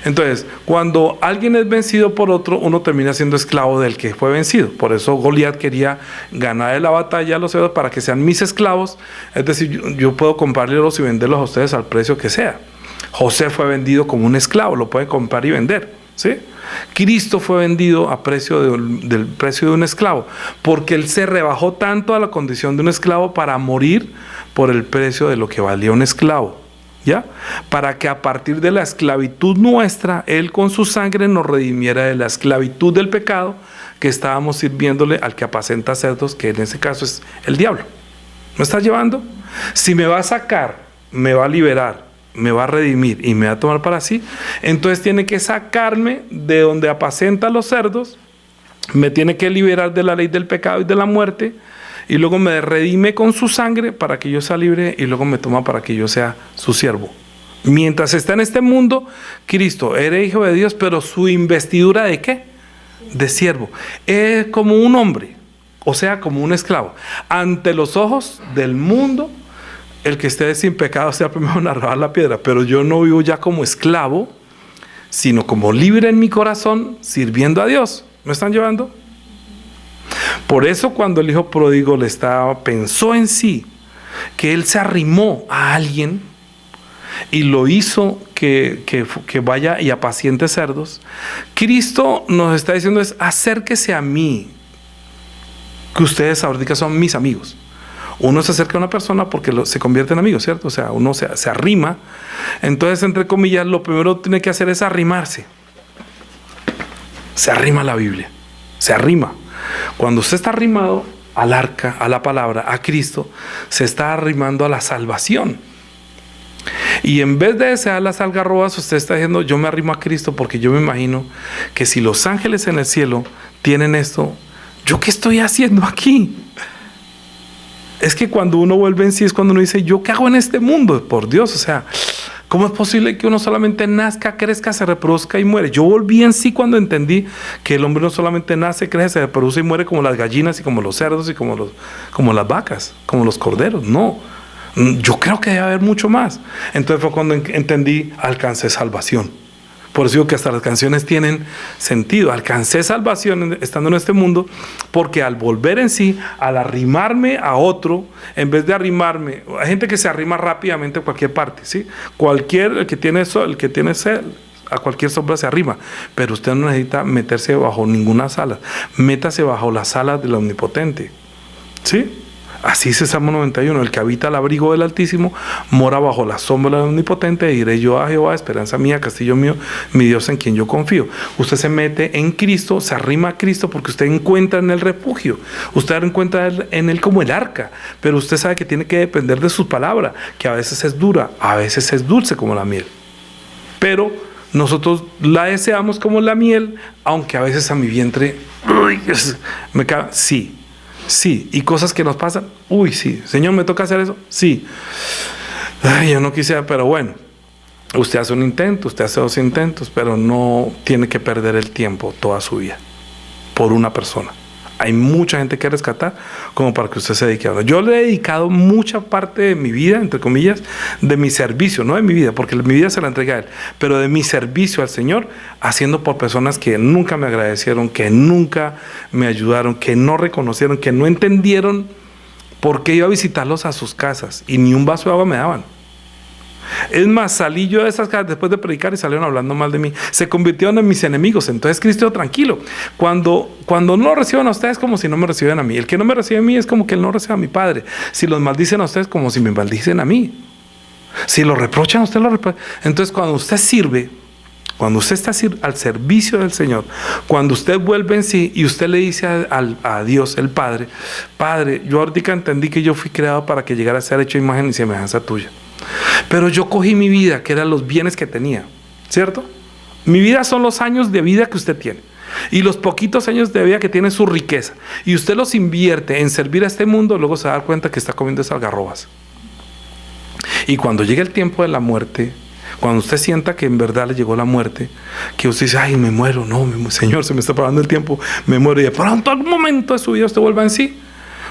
Entonces, cuando alguien es vencido por otro, uno termina siendo esclavo del que fue vencido. Por eso Goliat quería ganar la batalla a los hebreos para que sean mis esclavos. Es decir, yo puedo comprarlos y venderlos a ustedes al precio que sea. José fue vendido como un esclavo, lo pueden comprar y vender, ¿sí? Cristo fue vendido a precio del precio de un esclavo, porque él se rebajó tanto a la condición de un esclavo para morir por el precio de lo que valía un esclavo, ¿ya? Para que a partir de la esclavitud nuestra, él con su sangre nos redimiera de la esclavitud del pecado que estábamos sirviéndole al que apacenta cerdos, que en ese caso es el diablo. ¿Me está llevando? Si me va a sacar, me va a liberar, me va a redimir y me va a tomar para sí, entonces tiene que sacarme de donde apacenta los cerdos, me tiene que liberar de la ley del pecado y de la muerte, y luego me redime con su sangre para que yo sea libre, y luego me toma para que yo sea su siervo. Mientras está en este mundo, Cristo era hijo de Dios, pero su investidura ¿de qué? De siervo. Es como un hombre, o sea, como un esclavo. Ante los ojos del mundo, el que esté sin pecado sea primero en arrojar la piedra, pero yo no vivo ya como esclavo, sino como libre en mi corazón, sirviendo a Dios. ¿Me están llevando? Por eso cuando el hijo pródigo pensó en sí, que él se arrimó a alguien y lo hizo que vaya y apaciente cerdos, Cristo nos está diciendo es: acérquese a mí, que ustedes ahorita son mis amigos. Uno se acerca a una persona porque se convierte en amigo, ¿cierto? O sea, uno se arrima. Entonces, entre comillas, lo primero que tiene que hacer es arrimarse. Se arrima a la Biblia, se arrima. Cuando usted está arrimado al arca, a la palabra, a Cristo, se está arrimando a la salvación. Y en vez de desear las algarrobas, usted está diciendo: yo me arrimo a Cristo, porque yo me imagino que si los ángeles en el cielo tienen esto, ¿yo qué estoy haciendo aquí? Es que cuando uno vuelve en sí es cuando uno dice: ¿yo qué hago en este mundo? Por Dios, o sea, ¿Cómo es posible que uno solamente nazca, crezca, se reproduzca y muere? Yo volví en sí cuando entendí que el hombre no solamente nace, crece, se reproduce y muere como las gallinas y como los cerdos y como las vacas, como los corderos. No, yo creo que debe haber mucho más. Entonces fue cuando entendí, alcancé salvación. Por eso digo que hasta las canciones tienen sentido. Alcancé salvación estando en este mundo, porque al volver en sí, al arrimarme a otro, en vez de arrimarme, hay gente que se arrima rápidamente a cualquier parte, ¿sí? El que tiene sed, a cualquier sombra se arrima, pero usted no necesita meterse bajo ninguna sala. Métase bajo las alas del Omnipotente, ¿sí? Así dice Salmo 91, el que habita al abrigo del Altísimo mora bajo la sombra del Omnipotente, y diré yo a Jehová, esperanza mía, castillo mío, mi Dios en quien yo confío. Usted se mete en Cristo, se arrima a Cristo, porque usted encuentra en él refugio, usted encuentra en él como el arca, pero usted sabe que tiene que depender de su palabra, que a veces es dura, a veces es dulce como la miel, pero nosotros la deseamos como la miel, aunque a veces a mi vientre me cae, sí, y cosas que nos pasan, sí, Señor, ¿me toca hacer eso? Sí. Yo no quisiera, pero bueno, usted hace un intento, usted hace 2 intentos, pero no tiene que perder el tiempo toda su vida por una persona. Hay mucha gente que rescatar como para que usted se dedique a hablar. Yo le he dedicado mucha parte de mi vida, entre comillas, de mi servicio, no de mi vida, porque mi vida se la entregué a Él, pero de mi servicio al Señor, haciendo por personas que nunca me agradecieron, que nunca me ayudaron, que no reconocieron, que no entendieron por qué iba a visitarlos a sus casas y ni un vaso de agua me daban. Es más, salí yo de esas casas después de predicar y salieron hablando mal de mí. Se convirtieron en mis enemigos. Entonces Cristo, tranquilo. Cuando no reciban a ustedes, como si no me reciben a mí. El que no me recibe a mí es como que él no recibe a mi Padre. Si los maldicen a ustedes, como si me maldicen a mí. Si lo reprochan a usted, lo reprochan. Entonces cuando usted sirve, cuando usted está al servicio del Señor, cuando usted vuelve en sí y usted le dice a Dios, el Padre, Padre, yo ahorita entendí que yo fui creado para que llegara a ser hecho imagen y semejanza tuya. Pero yo cogí mi vida, que eran los bienes que tenía, ¿cierto? Mi vida son los años de vida que usted tiene y los poquitos años de vida que tiene su riqueza, y usted los invierte en servir a este mundo. Luego se da cuenta que está comiendo esas algarrobas, y cuando llegue el tiempo de la muerte, cuando usted sienta que en verdad le llegó la muerte, que usted dice, ay, me muero, no, Señor, se me está pasando el tiempo, me muero, y de pronto algún momento de su vida usted vuelva en sí,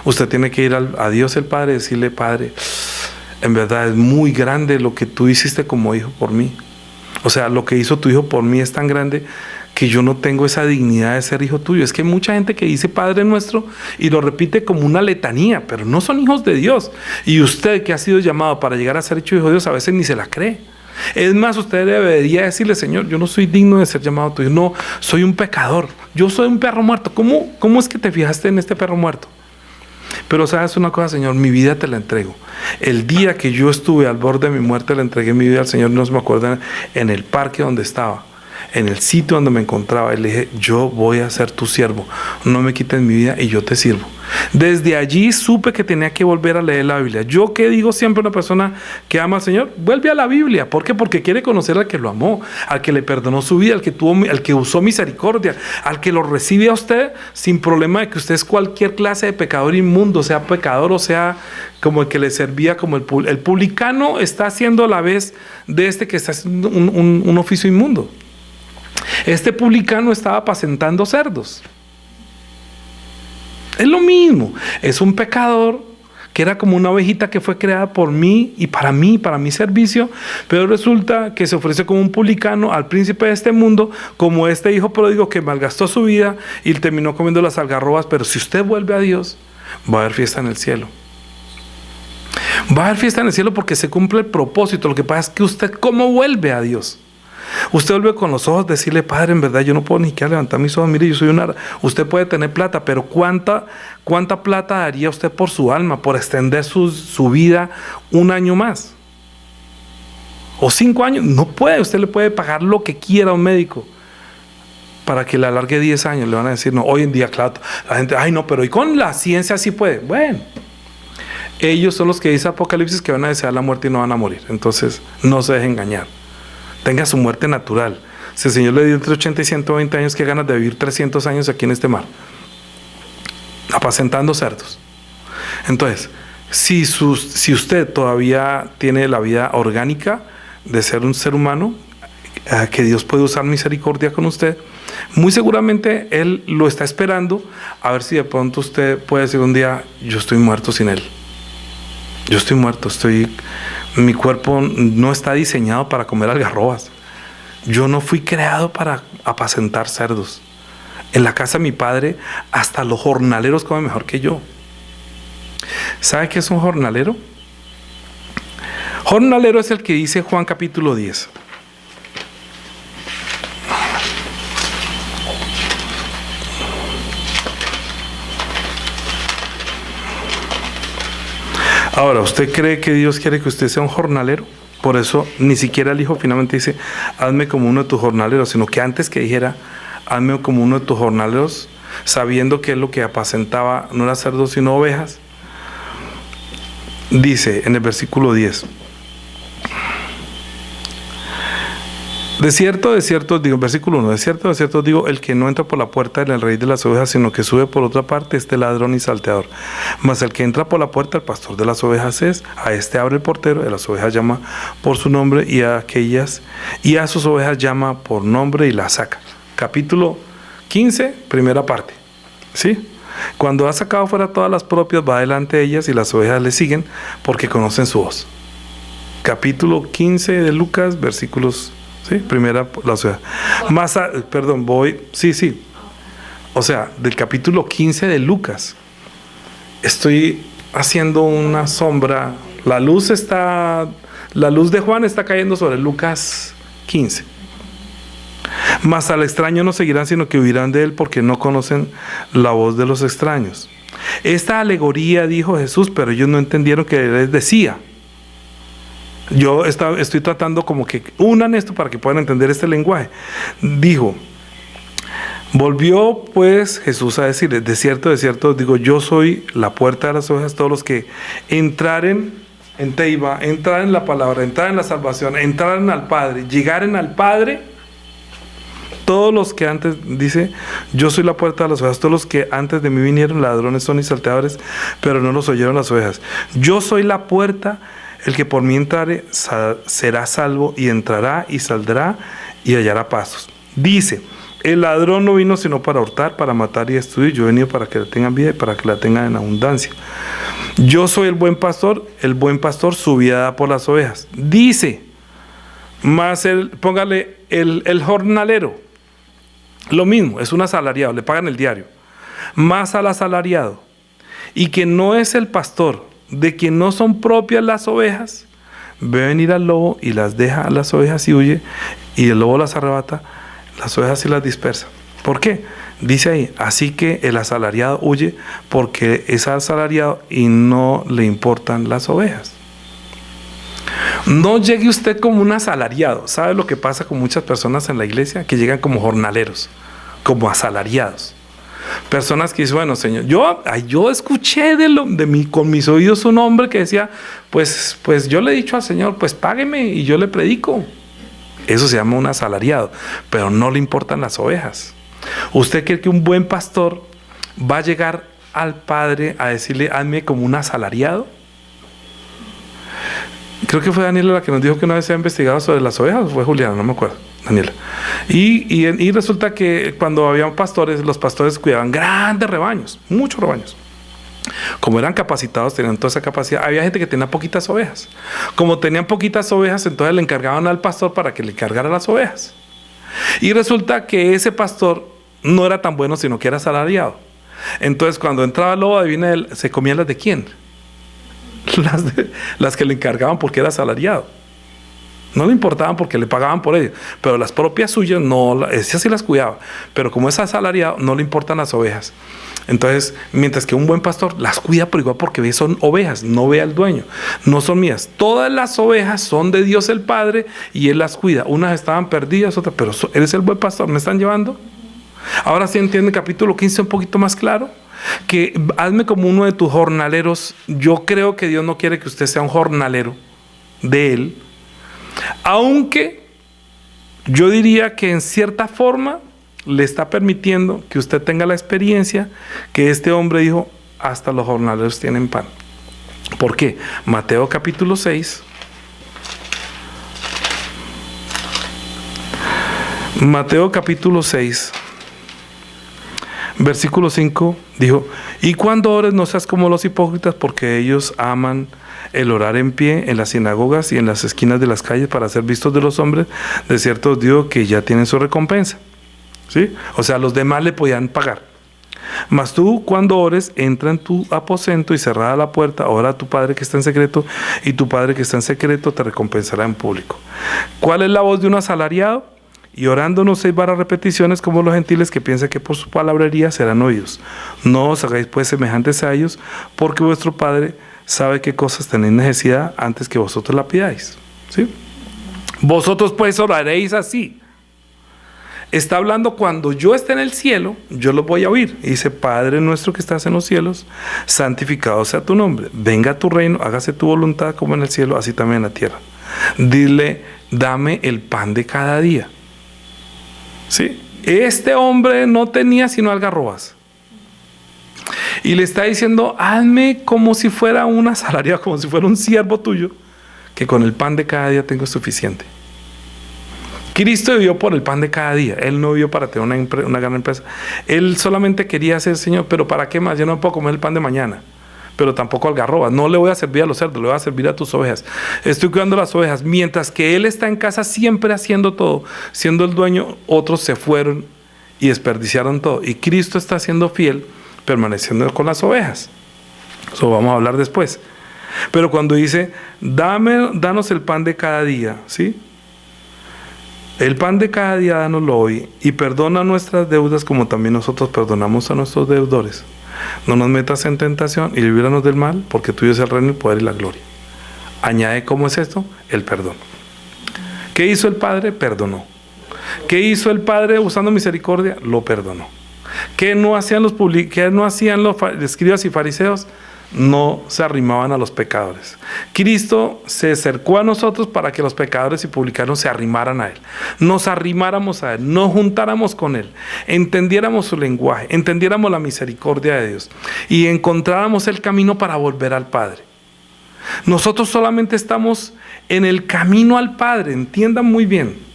usted tiene que ir a Dios el Padre y decirle, Padre, en verdad es muy grande lo que tú hiciste como hijo por mí. O sea, lo que hizo tu hijo por mí es tan grande que yo no tengo esa dignidad de ser hijo tuyo. Es que hay mucha gente que dice Padre Nuestro y lo repite como una letanía, pero no son hijos de Dios. Y usted, que ha sido llamado para llegar a ser hecho hijo de Dios, a veces ni se la cree. Es más, usted debería decirle, Señor, yo no soy digno de ser llamado tuyo. No, soy un pecador. Yo soy un perro muerto. ¿Cómo es que te fijaste en este perro muerto? Pero sabes una cosa, Señor, mi vida te la entrego. El día que yo estuve al borde de mi muerte, le entregué mi vida al Señor. No se me acuerdan, en el parque donde estaba, en el sitio donde me encontraba, y le dije, yo voy a ser tu siervo, no me quites mi vida y yo te sirvo. Desde allí supe que tenía que volver a leer la Biblia. Yo, que digo siempre a una persona que ama al Señor, vuelve a la Biblia. ¿Por qué? Porque quiere conocer al que lo amó, al que le perdonó su vida, al que usó misericordia, al que lo recibe a usted sin problema de que usted es cualquier clase de pecador inmundo, sea pecador o sea como el que le servía como el publicano. Está haciendo la vez de este que está haciendo un oficio inmundo. Este publicano estaba apacentando cerdos. Es lo mismo, es un pecador que era como una ovejita que fue creada por mí, para mi servicio, pero resulta que se ofrece como un publicano al príncipe de este mundo, como este hijo pródigo que malgastó su vida y terminó comiendo las algarrobas. Pero si usted vuelve a Dios, va a haber fiesta en el cielo. Va a haber fiesta en el cielo porque se cumple el propósito. Lo que pasa es que usted, ¿cómo vuelve a Dios? Usted vuelve con los ojos, decirle, Padre, en verdad yo no puedo ni siquiera levantar mis ojos. Mire, yo soy una... Usted puede tener plata, pero ¿cuánta plata daría usted por su alma, por extender su vida un año más? ¿O 5 años? No puede. Usted le puede pagar lo que quiera a un médico para que le alargue 10 años. Le van a decir, no, hoy en día, claro, la gente, ay no, pero ¿y con la ciencia sí puede? Bueno, ellos son los que dice Apocalipsis que van a desear la muerte y no van a morir. Entonces, no se deje engañar. Tenga su muerte natural. Si el Señor le dio entre 80 y 120 años, qué ganas de vivir 300 años aquí en este mar, apacentando cerdos. Entonces, si usted todavía tiene la vida orgánica, de ser un ser humano, que Dios puede usar misericordia con usted, muy seguramente Él lo está esperando a ver si de pronto usted puede decir un día: yo estoy muerto sin Él. Yo estoy muerto, mi cuerpo no está diseñado para comer algarrobas. Yo no fui creado para apacentar cerdos. En la casa de mi padre hasta los jornaleros comen mejor que yo. ¿Sabe qué es un jornalero? Jornalero es el que dice Juan capítulo 10. Ahora, ¿usted cree que Dios quiere que usted sea un jornalero? Por eso ni siquiera el Hijo finalmente dice: hazme como uno de tus jornaleros, sino que antes que dijera: hazme como uno de tus jornaleros, sabiendo que es lo que apacentaba no era cerdos sino ovejas, dice en el versículo 10: de cierto digo, versículo 1, de cierto digo, el que no entra por la puerta del rey de las ovejas, sino que sube por otra parte, este ladrón y salteador. Mas el que entra por la puerta, el pastor de las ovejas es, a este abre el portero, de las ovejas llama por su nombre, y a sus ovejas llama por nombre y las saca. Capítulo 15, primera parte. ¿Sí? Cuando ha sacado fuera todas las propias, va delante de ellas y las ovejas le siguen porque conocen su voz. Capítulo 15 de Lucas, versículos... ¿Sí? Primera, la oveja. O sea, del capítulo 15 de Lucas. Estoy haciendo una sombra. La luz de Juan está cayendo sobre Lucas 15. Mas al extraño no seguirán, sino que huirán de él, porque no conocen la voz de los extraños. Esta alegoría dijo Jesús, pero ellos no entendieron que él les decía. Yo estoy tratando como que unan esto para que puedan entender este lenguaje. Dijo: volvió pues Jesús a decirles: de cierto digo, yo soy la puerta de las ovejas. Todos los que entraren en Teiba, entraren en la palabra, entraren en la salvación, entraren al Padre, llegaren al Padre. Todos los que antes, dice, yo soy la puerta de las ovejas. Todos los que antes de mí vinieron, ladrones son y salteadores, pero no los oyeron las ovejas. Yo soy la puerta. El que por mí entrare será salvo, y entrará y saldrá y hallará pastos. Dice: el ladrón no vino sino para hurtar, para matar y destruir. Yo he venido para que la tengan vida y para que la tengan en abundancia. Yo soy el buen pastor su vida da por las ovejas. Dice: más póngale el jornalero. Lo mismo, es un asalariado, le pagan el diario. Más al asalariado, y que no es el pastor, de quien no son propias las ovejas, ve venir al lobo y las deja a las ovejas y huye, y el lobo las arrebata, las ovejas y las dispersa. ¿Por qué? Dice ahí: así que el asalariado huye porque es asalariado y no le importan las ovejas. No llegue usted como un asalariado. ¿Sabe lo que pasa con muchas personas en la iglesia? Que llegan como jornaleros, como asalariados. Personas que dicen: bueno, Señor, yo escuché con mis oídos un hombre que decía, pues yo le he dicho al Señor, pues págueme y yo le predico. Eso se llama un asalariado, pero no le importan las ovejas. ¿Usted cree que un buen pastor va a llegar al Padre a decirle: hazme como un asalariado? Creo que fue Daniela la que nos dijo que una vez se ha investigado sobre las ovejas, o fue Juliana, no me acuerdo. Daniela. Y resulta que cuando habían pastores, los pastores cuidaban grandes rebaños, muchos rebaños. Como eran capacitados, tenían toda esa capacidad. Había gente que tenía poquitas ovejas. Como tenían poquitas ovejas, entonces le encargaban al pastor para que le cargara las ovejas. Y resulta que ese pastor no era tan bueno, sino que era asalariado. Entonces cuando entraba el lobo, adivina él, ¿se comían las de quién? Las que le encargaban porque era asalariado. No le importaban porque le pagaban por ello, pero las propias suyas no, esas sí las cuidaba. Pero como es asalariado, no le importan las ovejas. Entonces, mientras que un buen pastor las cuida por igual, porque ve, son ovejas, no ve al dueño, no son mías. Todas las ovejas son de Dios el Padre y Él las cuida. Unas estaban perdidas, otras, pero eres el buen pastor, ¿me están llevando? Ahora sí entiende el capítulo 15 un poquito más claro. Que hazme como uno de tus jornaleros. Yo creo que Dios no quiere que usted sea un jornalero de Él, aunque yo diría que en cierta forma le está permitiendo que usted tenga la experiencia que este hombre dijo: hasta los jornaleros tienen pan. ¿Por qué? Mateo capítulo 6, Mateo capítulo 6, versículo 5, dijo: y cuando ores no seas como los hipócritas, porque ellos aman el orar en pie en las sinagogas y en las esquinas de las calles para ser vistos de los hombres. De cierto os digo que ya tienen su recompensa. ¿Sí? O sea, los demás le podían pagar. Mas tú, cuando ores, entra en tu aposento y cerrada la puerta, ora a tu Padre que está en secreto, y tu Padre que está en secreto te recompensará en público. ¿Cuál es la voz de un asalariado? Y orando no 6 varas repeticiones como los gentiles, que piensan que por su palabrería serán oídos. No os hagáis pues semejantes a ellos, porque vuestro Padre sabe qué cosas tenéis necesidad antes que vosotros la pidáis. ¿Sí? Vosotros pues oraréis así. Está hablando cuando yo esté en el cielo, yo los voy a oír. Y dice: Padre nuestro que estás en los cielos, santificado sea tu nombre. Venga a tu reino, hágase tu voluntad como en el cielo, así también en la tierra. Dile: dame el pan de cada día. ¿Sí? Este hombre no tenía sino algarrobas. Y le está diciendo: hazme como si fuera un asalariado, como si fuera un siervo tuyo, que con el pan de cada día tengo suficiente. Cristo vivió por el pan de cada día. Él no vivió para tener una gran empresa. Él solamente quería ser Señor. Pero ¿para qué más? Yo no puedo comer el pan de mañana, pero tampoco algarrobas. No le voy a servir a los cerdos, le voy a servir a tus ovejas. Estoy cuidando las ovejas. Mientras que Él está en casa siempre haciendo todo, siendo el dueño, otros se fueron y desperdiciaron todo. Y Cristo está siendo fiel, permaneciendo con las ovejas. Eso vamos a hablar después. Pero cuando dice: danos el pan de cada día, ¿sí? El pan de cada día dánoslo hoy, y perdona nuestras deudas como también nosotros perdonamos a nuestros deudores. No nos metas en tentación y líbranos del mal, porque tuyo es el reino, el poder y la gloria. Añade, ¿cómo es esto? El perdón. ¿Qué hizo el Padre? Perdonó. ¿Qué hizo el Padre usando misericordia? Lo perdonó. ¿Qué no hacían los escribas y fariseos? No se arrimaban a los pecadores. Cristo se acercó a nosotros para que los pecadores y publicanos se arrimaran a Él. Nos arrimáramos a Él, nos juntáramos con Él, entendiéramos su lenguaje, entendiéramos la misericordia de Dios y encontráramos el camino para volver al Padre. Nosotros solamente estamos en el camino al Padre, entiendan muy bien.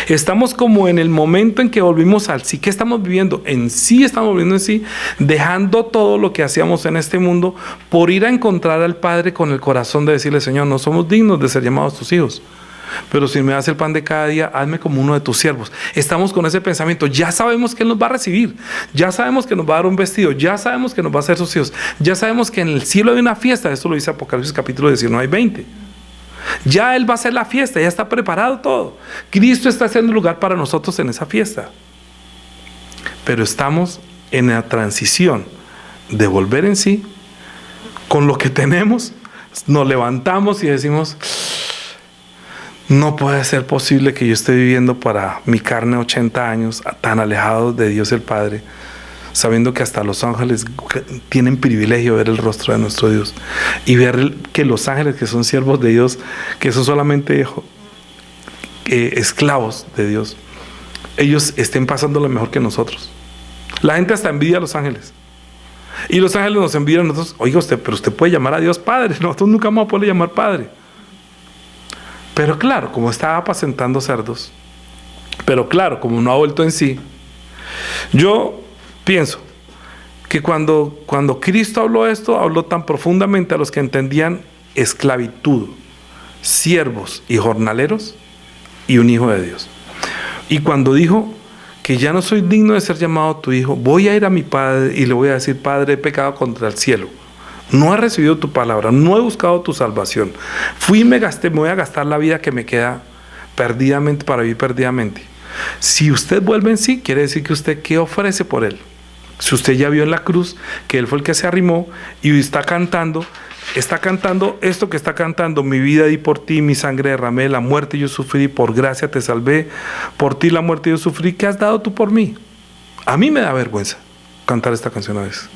Estamos como en el momento en que volvimos al sí. ¿Qué estamos viviendo? En sí estamos viviendo en sí, dejando todo lo que hacíamos en este mundo por ir a encontrar al Padre con el corazón de decirle: Señor, no somos dignos de ser llamados tus hijos, pero si me das el pan de cada día, hazme como uno de tus siervos. Estamos con ese pensamiento. Ya sabemos que Él nos va a recibir, ya sabemos que nos va a dar un vestido, ya sabemos que nos va a hacer sus hijos, ya sabemos que en el cielo hay una fiesta. Esto lo dice Apocalipsis capítulo 19 y 20. Ya Él va a hacer la fiesta, ya está preparado todo. Cristo está haciendo lugar para nosotros en esa fiesta. Pero estamos en la transición de volver en sí. Con lo que tenemos, nos levantamos y decimos: no puede ser posible que yo esté viviendo para mi carne 80 años, tan alejado de Dios el Padre, sabiendo que hasta los ángeles tienen privilegio de ver el rostro de nuestro Dios y ver que los ángeles, que son siervos de Dios, que son solamente esclavos de Dios, ellos estén pasando lo mejor que nosotros. La gente hasta envidia a los ángeles, y los ángeles nos envidian a nosotros. Oiga usted, pero usted puede llamar a Dios Padre. Nosotros nunca vamos a poder llamar Padre. Pero claro, como estaba apacentando cerdos, pero claro, como no ha vuelto en sí, yo pienso que cuando Cristo habló esto, habló tan profundamente a los que entendían esclavitud, siervos y jornaleros y un hijo de Dios. Y cuando dijo que ya no soy digno de ser llamado tu hijo, voy a ir a mi Padre y le voy a decir: Padre, he pecado contra el cielo, no he recibido tu palabra, no he buscado tu salvación, fui y me voy a gastar la vida que me queda perdidamente para vivir perdidamente. Si usted vuelve en sí, quiere decir que usted, ¿qué ofrece por Él? Si usted ya vio en la cruz que Él fue el que se arrimó y está cantando esto que está cantando: mi vida di por ti, mi sangre derramé, la muerte yo sufrí, por gracia te salvé, por ti la muerte yo sufrí, ¿qué has dado tú por mí? A mí me da vergüenza cantar esta canción a veces.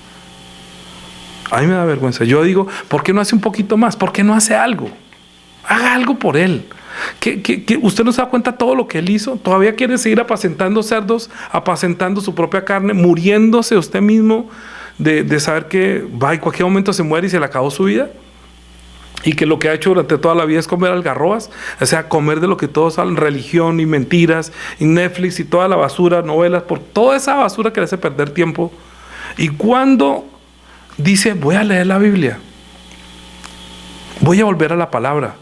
A mí me da vergüenza. Yo digo: ¿por qué no hace un poquito más? ¿Por qué no hace algo? Haga algo por Él. ¿Que usted no se da cuenta de todo lo que Él hizo? ¿Todavía quiere seguir apacentando cerdos, apacentando su propia carne, muriéndose usted mismo de saber que va en cualquier momento se muere y se le acabó su vida? y que lo que ha hecho durante toda la vida es comer algarrobas, o sea, comer de lo que todos hablan, religión y mentiras, y Netflix y toda la basura, novelas, por toda esa basura que le hace perder tiempo. Y cuando dice, voy a leer la Biblia, voy a volver a la palabra,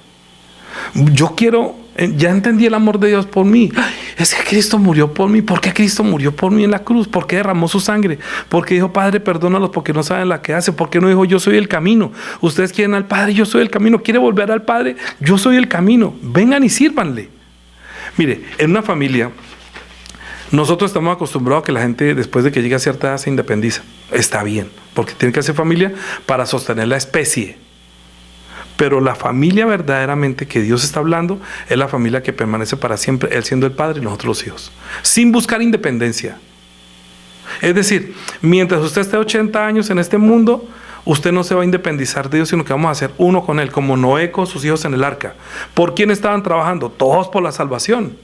yo quiero, ya entendí el amor de Dios por mí. Ay, es que Cristo murió por mí. ¿Por qué Cristo murió por mí en la cruz? ¿Por qué derramó su sangre? ¿Por qué dijo, Padre, perdónalos porque no saben la que hacen? ¿Por qué no dijo, yo soy el camino? Ustedes quieren al Padre, yo soy el camino. ¿Quiere volver al Padre? Yo soy el camino. Vengan y sírvanle. Mire, en una familia, nosotros estamos acostumbrados a que la gente, después de que llega a cierta edad, se independiza. Está bien, porque tiene que hacer familia para sostener la especie. Pero la familia verdaderamente que Dios está hablando es la familia que permanece para siempre, Él siendo el Padre y nosotros los hijos, sin buscar independencia. Es decir, mientras usted esté 80 años en este mundo, usted no se va a independizar de Dios, sino que vamos a ser uno con Él, como Noé con sus hijos en el arca. ¿Por quién estaban trabajando? Todos por la salvación.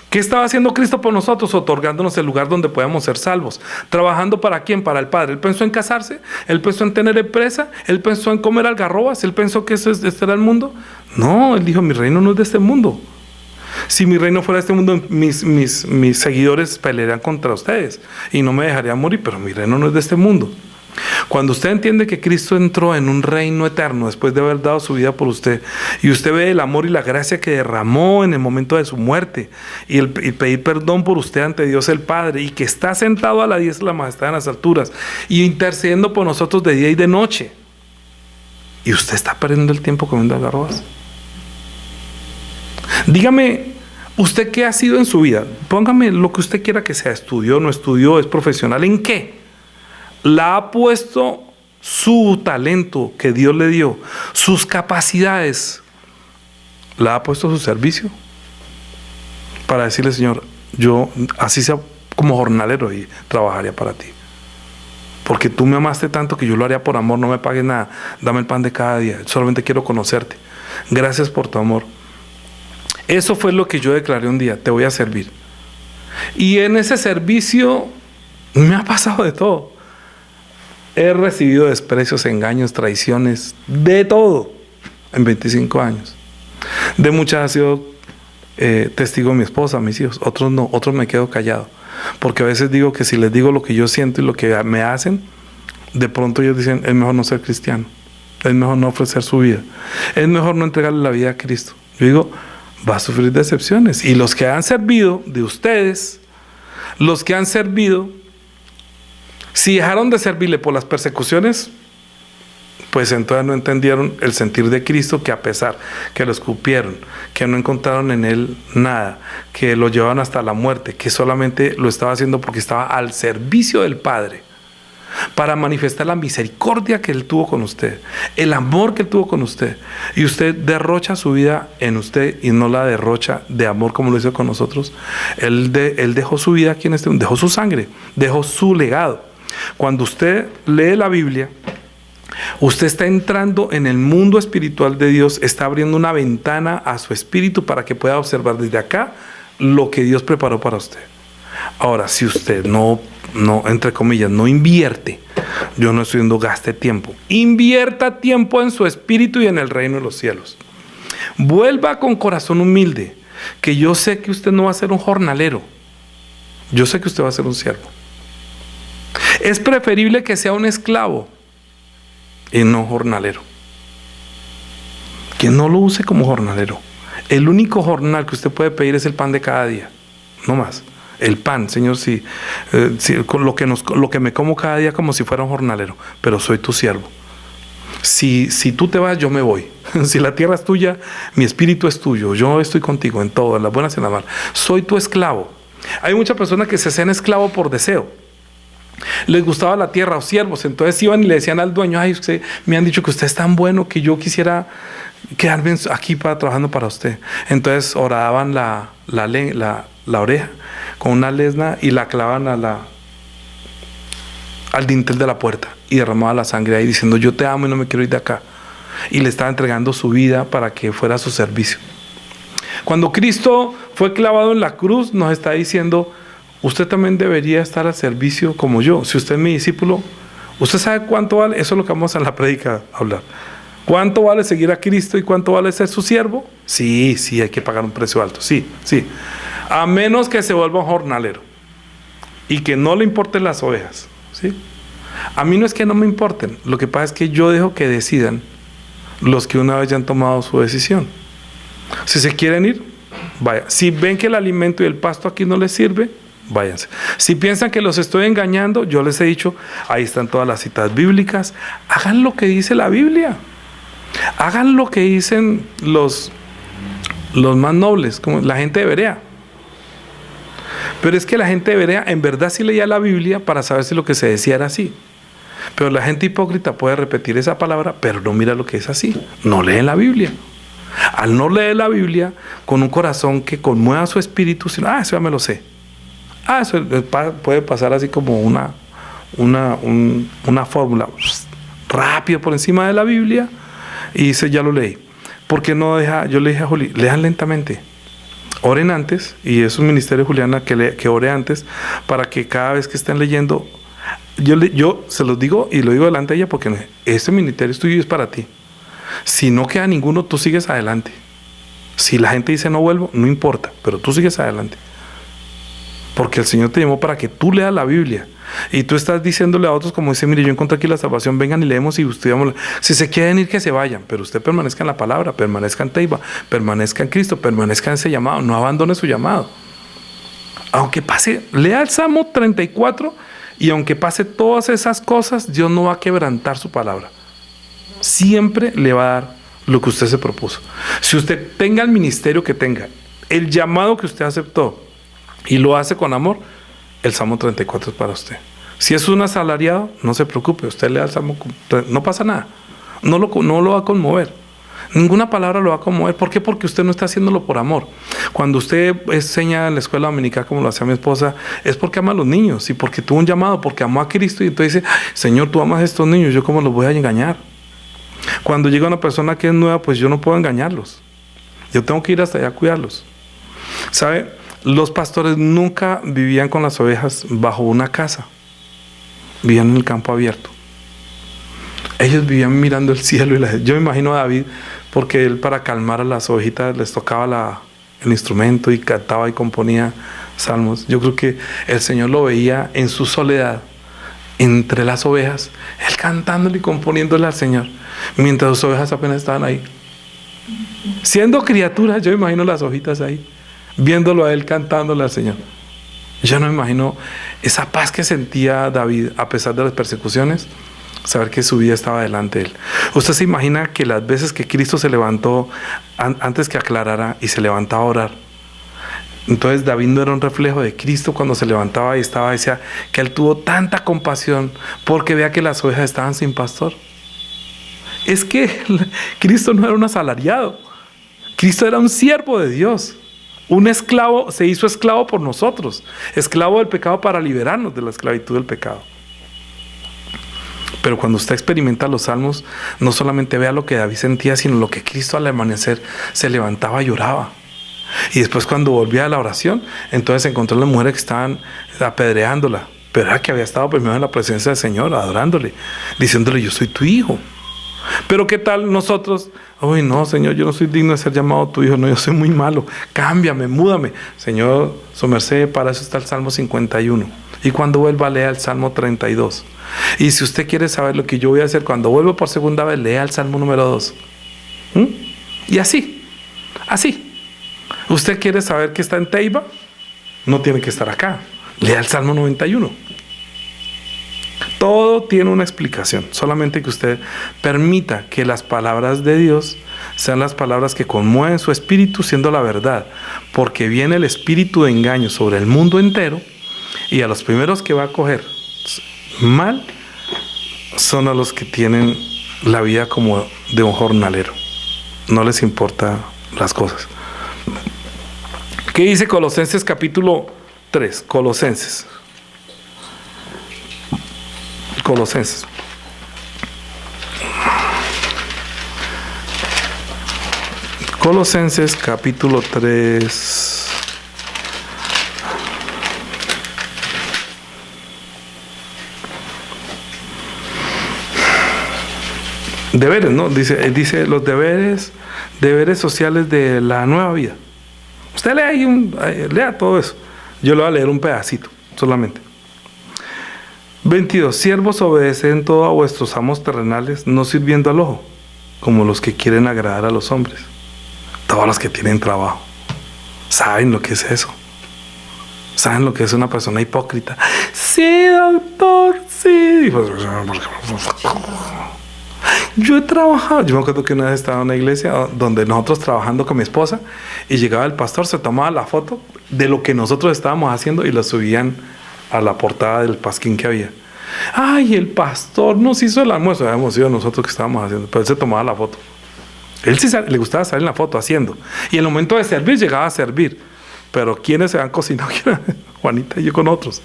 ¿Qué estaba haciendo Cristo por nosotros? Otorgándonos el lugar donde podamos ser salvos. ¿Trabajando para quién? Para el Padre. Él pensó en casarse, Él pensó en tener empresa, Él pensó en comer algarrobas, Él pensó que este era el mundo. No, Él dijo, mi reino no es de este mundo. Si mi reino fuera de este mundo, mis seguidores pelearían contra ustedes y no me dejarían morir, pero mi reino no es de este mundo. Cuando usted entiende que Cristo entró en un reino eterno después de haber dado su vida por usted, y usted ve el amor y la gracia que derramó en el momento de su muerte, y pedir perdón por usted ante Dios el Padre, y que está sentado a la diestra de la majestad en las alturas y intercediendo por nosotros de día y de noche, y usted está perdiendo el tiempo comiendo algarrobas. Dígame, ¿usted qué ha sido en su vida? Póngame lo que usted quiera que sea. ¿Estudió, no estudió, es profesional? ¿En qué? ¿La ha puesto su talento que Dios le dio, sus capacidades, la ha puesto a su servicio? Para decirle, Señor, yo así sea como jornalero y trabajaría para ti. Porque tú me amaste tanto que yo lo haría por amor, no me pagues nada, dame el pan de cada día, solamente quiero conocerte. Gracias por tu amor. Eso fue lo que yo declaré un día, te voy a servir. Y en ese servicio me ha pasado de todo. He recibido desprecios, engaños, traiciones, de todo en 25 años. De muchas ha sido testigo mi esposa, mis hijos, otros no, otros me quedo callado. Porque a veces digo que si les digo lo que yo siento y lo que me hacen, de pronto ellos dicen, es mejor no ser cristiano, es mejor no ofrecer su vida, es mejor no entregarle la vida a Cristo. Yo digo, va a sufrir decepciones. Y los que han servido de ustedes, los que han servido, si dejaron de servirle por las persecuciones, pues entonces no entendieron el sentir de Cristo, que a pesar que lo escupieron, que no encontraron en Él nada, que lo llevaron hasta la muerte, que solamente lo estaba haciendo porque estaba al servicio del Padre, para manifestar la misericordia que Él tuvo con usted, el amor que Él tuvo con usted, y usted derrocha su vida en usted y no la derrocha de amor como lo hizo con nosotros. Él dejó su vida aquí en este mundo, dejó su sangre, dejó su legado. Cuando usted lee la Biblia, usted está entrando en el mundo espiritual de Dios, está abriendo una ventana a su espíritu para que pueda observar desde acá lo que Dios preparó para usted. Ahora, si usted no, entre comillas, no invierte, yo no estoy diciendo gaste tiempo, invierta tiempo en su espíritu y en el reino de los cielos. Vuelva con corazón humilde, que yo sé que usted no va a ser un jornalero, yo sé que usted va a ser un siervo. Es preferible que sea un esclavo y no jornalero. Que no lo use como jornalero. El único jornal que usted puede pedir es el pan de cada día, no más. El pan, Señor, con lo que me como cada día como si fuera un jornalero, pero soy tu siervo. Si tú te vas, yo me voy. Si la tierra es tuya, mi espíritu es tuyo. Yo estoy contigo en todo, en las buenas y en las malas. Soy tu esclavo. Hay muchas personas que se hacen esclavo por deseo. Les gustaba la tierra o siervos, entonces iban y le decían al dueño, ay, usted, me han dicho que usted es tan bueno que yo quisiera quedarme aquí trabajando para usted. Entonces horadaban la oreja con una lesna y la clavaban al dintel de la puerta y derramaba la sangre ahí diciendo, yo te amo y no me quiero ir de acá. Y le estaba entregando su vida para que fuera a su servicio. Cuando Cristo fue clavado en la cruz, nos está diciendo, usted también debería estar al servicio como yo. Si usted es mi discípulo, ¿usted sabe cuánto vale? Eso es lo que vamos a la prédica a hablar. ¿Cuánto vale seguir a Cristo y cuánto vale ser su siervo? Sí, sí, hay que pagar un precio alto, sí, sí. A menos que se vuelva un jornalero y que no le importen las ovejas, ¿sí? A mí no es que no me importen, lo que pasa es que yo dejo que decidan los que una vez ya han tomado su decisión. Si se quieren ir, vaya. Si ven que el alimento y el pasto aquí no les sirve, váyanse. Si piensan que los estoy engañando, yo les he dicho, ahí están todas las citas bíblicas. Hagan lo que dice la Biblia. Hagan lo que dicen los más nobles, como la gente de Berea. Pero es que la gente de Berea en verdad sí leía la Biblia para saber si lo que se decía era así. Pero la gente hipócrita puede repetir esa palabra, pero no mira lo que es así. No leen la Biblia. Al no leer la Biblia con un corazón que conmueva su espíritu, sino, eso ya me lo sé. Eso puede pasar así como una fórmula rápido por encima de la Biblia y dice, ya lo leí. ¿Por qué no deja? Yo le dije a Juli, lean lentamente. Oren antes, y es un ministerio, Juliana, que ore antes, para que cada vez que estén leyendo, yo se los digo y lo digo delante de ella, porque este ministerio es tuyo y es para ti. Si no queda ninguno, tú sigues adelante. Si la gente dice no vuelvo, no importa, pero tú sigues adelante. Porque el Señor te llamó para que tú leas la Biblia. Y tú estás diciéndole a otros, como dice, mire, yo encontré aquí la salvación, vengan y leemos y estudiamos. Si se quieren ir, que se vayan, pero usted permanezca en la palabra, permanezca en Teiba, permanezca en Cristo, permanezca en ese llamado, no abandone su llamado. Aunque pase, lea el Salmo 34 y aunque pase todas esas cosas, Dios no va a quebrantar su palabra. Siempre le va a dar lo que usted se propuso. Si usted tenga el ministerio que tenga, el llamado que usted aceptó y lo hace con amor, el Salmo 34 es para usted. Si es un asalariado, no se preocupe, usted lea el Salmo, no pasa nada, no lo va a conmover, ninguna palabra lo va a conmover. ¿Por qué? Porque usted no está haciéndolo por amor. Cuando usted enseña en la escuela dominical, como lo hacía mi esposa, es porque ama a los niños y porque tuvo un llamado, porque amó a Cristo, y entonces dice, Señor, tú amas a estos niños, ¿yo cómo los voy a engañar? Cuando llega una persona que es nueva, pues yo no puedo engañarlos, yo tengo que ir hasta allá a cuidarlos. ¿Sabe? Los pastores nunca vivían con las ovejas bajo una casa, vivían en el campo abierto. Ellos vivían mirando el cielo. Yo me imagino a David, porque él, para calmar a las ovejitas, les tocaba el instrumento y cantaba y componía salmos. Yo creo que el Señor lo veía en su soledad entre las ovejas, él cantándole y componiéndole al Señor, mientras las ovejas apenas estaban ahí siendo criaturas. Yo me imagino las ovejitas ahí viéndolo a él, cantándole al Señor. Yo no me imagino esa paz que sentía David a pesar de las persecuciones, saber que su vida estaba delante de él. Usted se imagina que las veces que Cristo se levantó antes que aclarara y se levantaba a orar, entonces David no era un reflejo de Cristo cuando se levantaba y decía que él tuvo tanta compasión porque vea que las ovejas estaban sin pastor. Es que Cristo no era un asalariado, Cristo era un siervo de Dios. Un esclavo, se hizo esclavo por nosotros, esclavo del pecado para liberarnos de la esclavitud del pecado. Pero cuando usted experimenta los salmos, no solamente vea lo que David sentía, sino lo que Cristo al amanecer se levantaba y lloraba. Y después, cuando volvía a la oración, entonces encontró a las mujeres que estaban apedreándola, pero era que había estado primero en la presencia del Señor, adorándole, diciéndole, yo soy tu hijo. Pero ¿qué tal nosotros? Uy, no, Señor, yo no soy digno de ser llamado tu hijo, no, yo soy muy malo, cámbiame, múdame. Señor, su merced, para eso está el Salmo 51. Y cuando vuelva, lea el Salmo 32. Y si usted quiere saber lo que yo voy a hacer cuando vuelva por segunda vez, lea el Salmo número 2. Y así. ¿Usted quiere saber que está en Teiba? No tiene que estar acá. Lea el Salmo 91. Todo tiene una explicación, solamente que usted permita que las palabras de Dios sean las palabras que conmueven su espíritu, siendo la verdad, porque viene el espíritu de engaño sobre el mundo entero, y a los primeros que va a coger mal son a los que tienen la vida como de un jornalero, no les importa las cosas. ¿Qué dice Colosenses capítulo 3? Colosenses capítulo 3. Deberes, ¿no? Dice los deberes sociales de la nueva vida. Usted lea todo eso. Yo le voy a leer un pedacito solamente. 22. Siervos, obedeced todo a vuestros amos terrenales, no sirviendo al ojo, como los que quieren agradar a los hombres. Todos los que tienen trabajo saben lo que es eso. Saben lo que es una persona hipócrita. Sí, doctor, sí. Yo he trabajado. Yo me acuerdo que una vez estaba en una iglesia donde nosotros trabajando con mi esposa y llegaba el pastor, se tomaba la foto de lo que nosotros estábamos haciendo y la subían a la portada del pasquín que había. Ay, el pastor nos hizo el almuerzo. Habíamos sido nosotros que estábamos haciendo, pero él se tomaba la foto. Él sí le gustaba salir en la foto haciendo. Y en el momento de servir, llegaba a servir. Pero ¿quiénes se han cocinado? Juanita y yo con otros.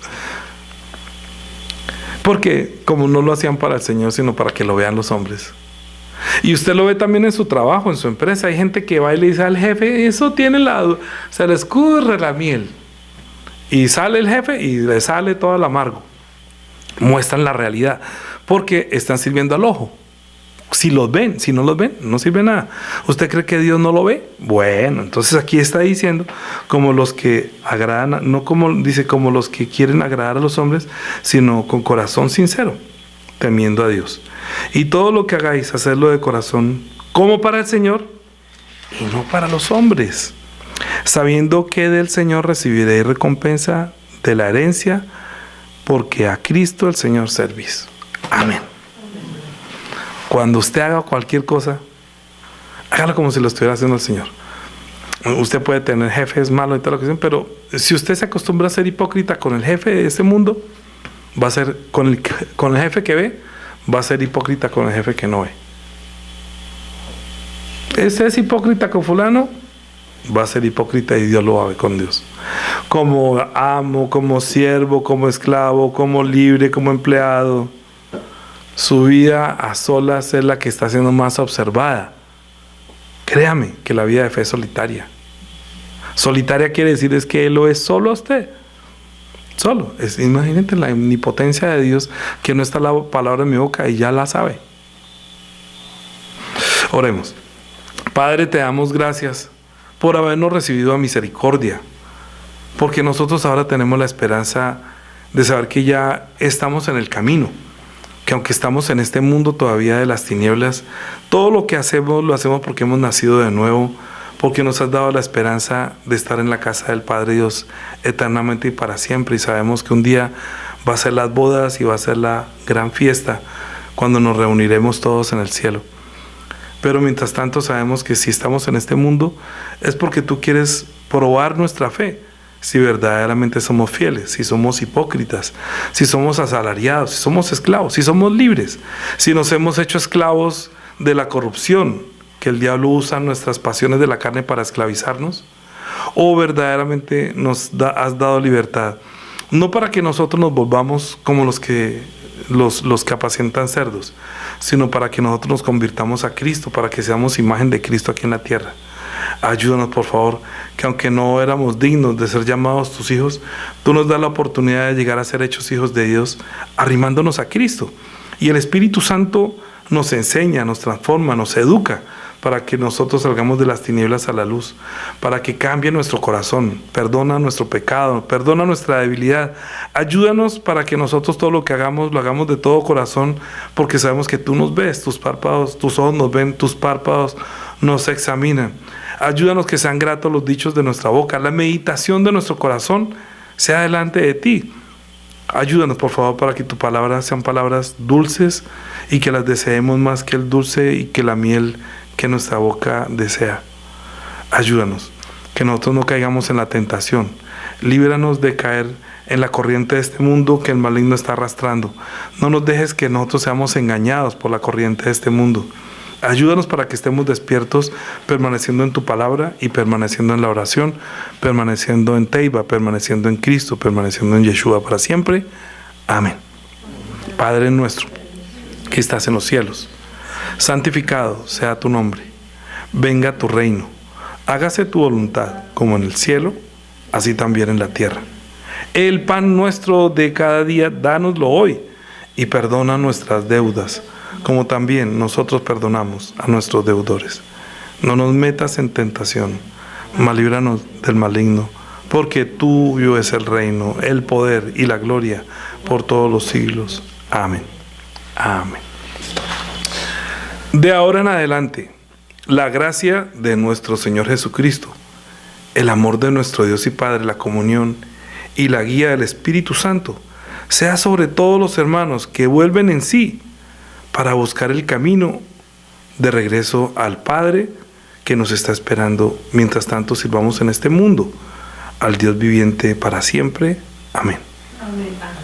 Porque como no lo hacían para el Señor, sino para que lo vean los hombres. Y usted lo ve también en su trabajo, en su empresa. Hay gente que va y le dice al jefe, eso tiene se le escurre la miel. Y sale el jefe y le sale todo el amargo. Muestran la realidad, porque están sirviendo al ojo. Si los ven, si no los ven, no sirve nada. ¿Usted cree que Dios no lo ve? Bueno, entonces aquí está diciendo como los que agradan, no como dice como los que quieren agradar a los hombres, sino con corazón sincero, temiendo a Dios. Y todo lo que hagáis, hacerlo de corazón, como para el Señor y no para los hombres, sabiendo que del Señor recibiréis recompensa de la herencia, porque a Cristo el Señor servís. Amén. Cuando usted haga cualquier cosa, hágalo como si lo estuviera haciendo el Señor. Usted puede tener jefes malos y todo lo que sea, pero si usted se acostumbra a ser hipócrita con el jefe de este mundo, va a ser con el jefe que ve, va a ser hipócrita con el jefe que no ve. Ese es hipócrita con fulano, va a ser hipócrita y Dios lo va a ver con Dios. Como amo, como siervo, como esclavo, como libre, como empleado. Su vida a solas es la que está siendo más observada. Créame que la vida de fe es solitaria. Solitaria quiere decir es que Él lo es solo a usted. Solo. Imagínate la omnipotencia de Dios, que no está la palabra en mi boca y ya la sabe. Oremos. Padre, te damos gracias por habernos recibido a misericordia, porque nosotros ahora tenemos la esperanza de saber que ya estamos en el camino, que aunque estamos en este mundo todavía de las tinieblas, todo lo que hacemos lo hacemos porque hemos nacido de nuevo, porque nos has dado la esperanza de estar en la casa del Padre Dios eternamente y para siempre, y sabemos que un día va a ser las bodas y va a ser la gran fiesta cuando nos reuniremos todos en el cielo. Pero mientras tanto sabemos que si estamos en este mundo es porque tú quieres probar nuestra fe, si verdaderamente somos fieles, si somos hipócritas, si somos asalariados, si somos esclavos, si somos libres, si nos hemos hecho esclavos de la corrupción, que el diablo usa nuestras pasiones de la carne para esclavizarnos, o verdaderamente has dado libertad, no para que nosotros nos volvamos como los que apacientan cerdos, sino para que nosotros nos convirtamos a Cristo, para que seamos imagen de Cristo aquí en la tierra. Ayúdanos, por favor, que aunque no éramos dignos de ser llamados tus hijos, tú nos das la oportunidad de llegar a ser hechos hijos de Dios, arrimándonos a Cristo. Y el Espíritu Santo nos enseña, nos transforma, nos educa, para que nosotros salgamos de las tinieblas a la luz, para que cambie nuestro corazón, perdona nuestro pecado, perdona nuestra debilidad. Ayúdanos para que nosotros todo lo que hagamos, lo hagamos de todo corazón, porque sabemos que tú nos ves, tus párpados, tus ojos nos ven, tus párpados nos examinan. Ayúdanos que sean gratos los dichos de nuestra boca, la meditación de nuestro corazón sea delante de ti. Ayúdanos, por favor, para que tu palabra sean palabras dulces y que las deseemos más que el dulce y que la miel que nuestra boca desea. Ayúdanos, que nosotros no caigamos en la tentación. Líbranos de caer en la corriente de este mundo que el maligno está arrastrando. No nos dejes que nosotros seamos engañados por la corriente de este mundo. Ayúdanos para que estemos despiertos, permaneciendo en tu palabra y permaneciendo en la oración, permaneciendo en Teiba, permaneciendo en Cristo, permaneciendo en Yeshua para siempre. Amén. Padre nuestro, que estás en los cielos, santificado sea tu nombre. Venga tu reino. Hágase tu voluntad, como en el cielo, así también en la tierra. El pan nuestro de cada día, dánoslo hoy, y perdona nuestras deudas, como también nosotros perdonamos a nuestros deudores. No nos metas en tentación, mas líbranos del maligno, porque tuyo es el reino, el poder y la gloria por todos los siglos. Amén. Amén. De ahora en adelante, la gracia de nuestro Señor Jesucristo, el amor de nuestro Dios y Padre, la comunión y la guía del Espíritu Santo, sea sobre todos los hermanos que vuelven en sí para buscar el camino de regreso al Padre que nos está esperando. Mientras tanto, sirvamos en este mundo al Dios viviente para siempre. Amén. Amén.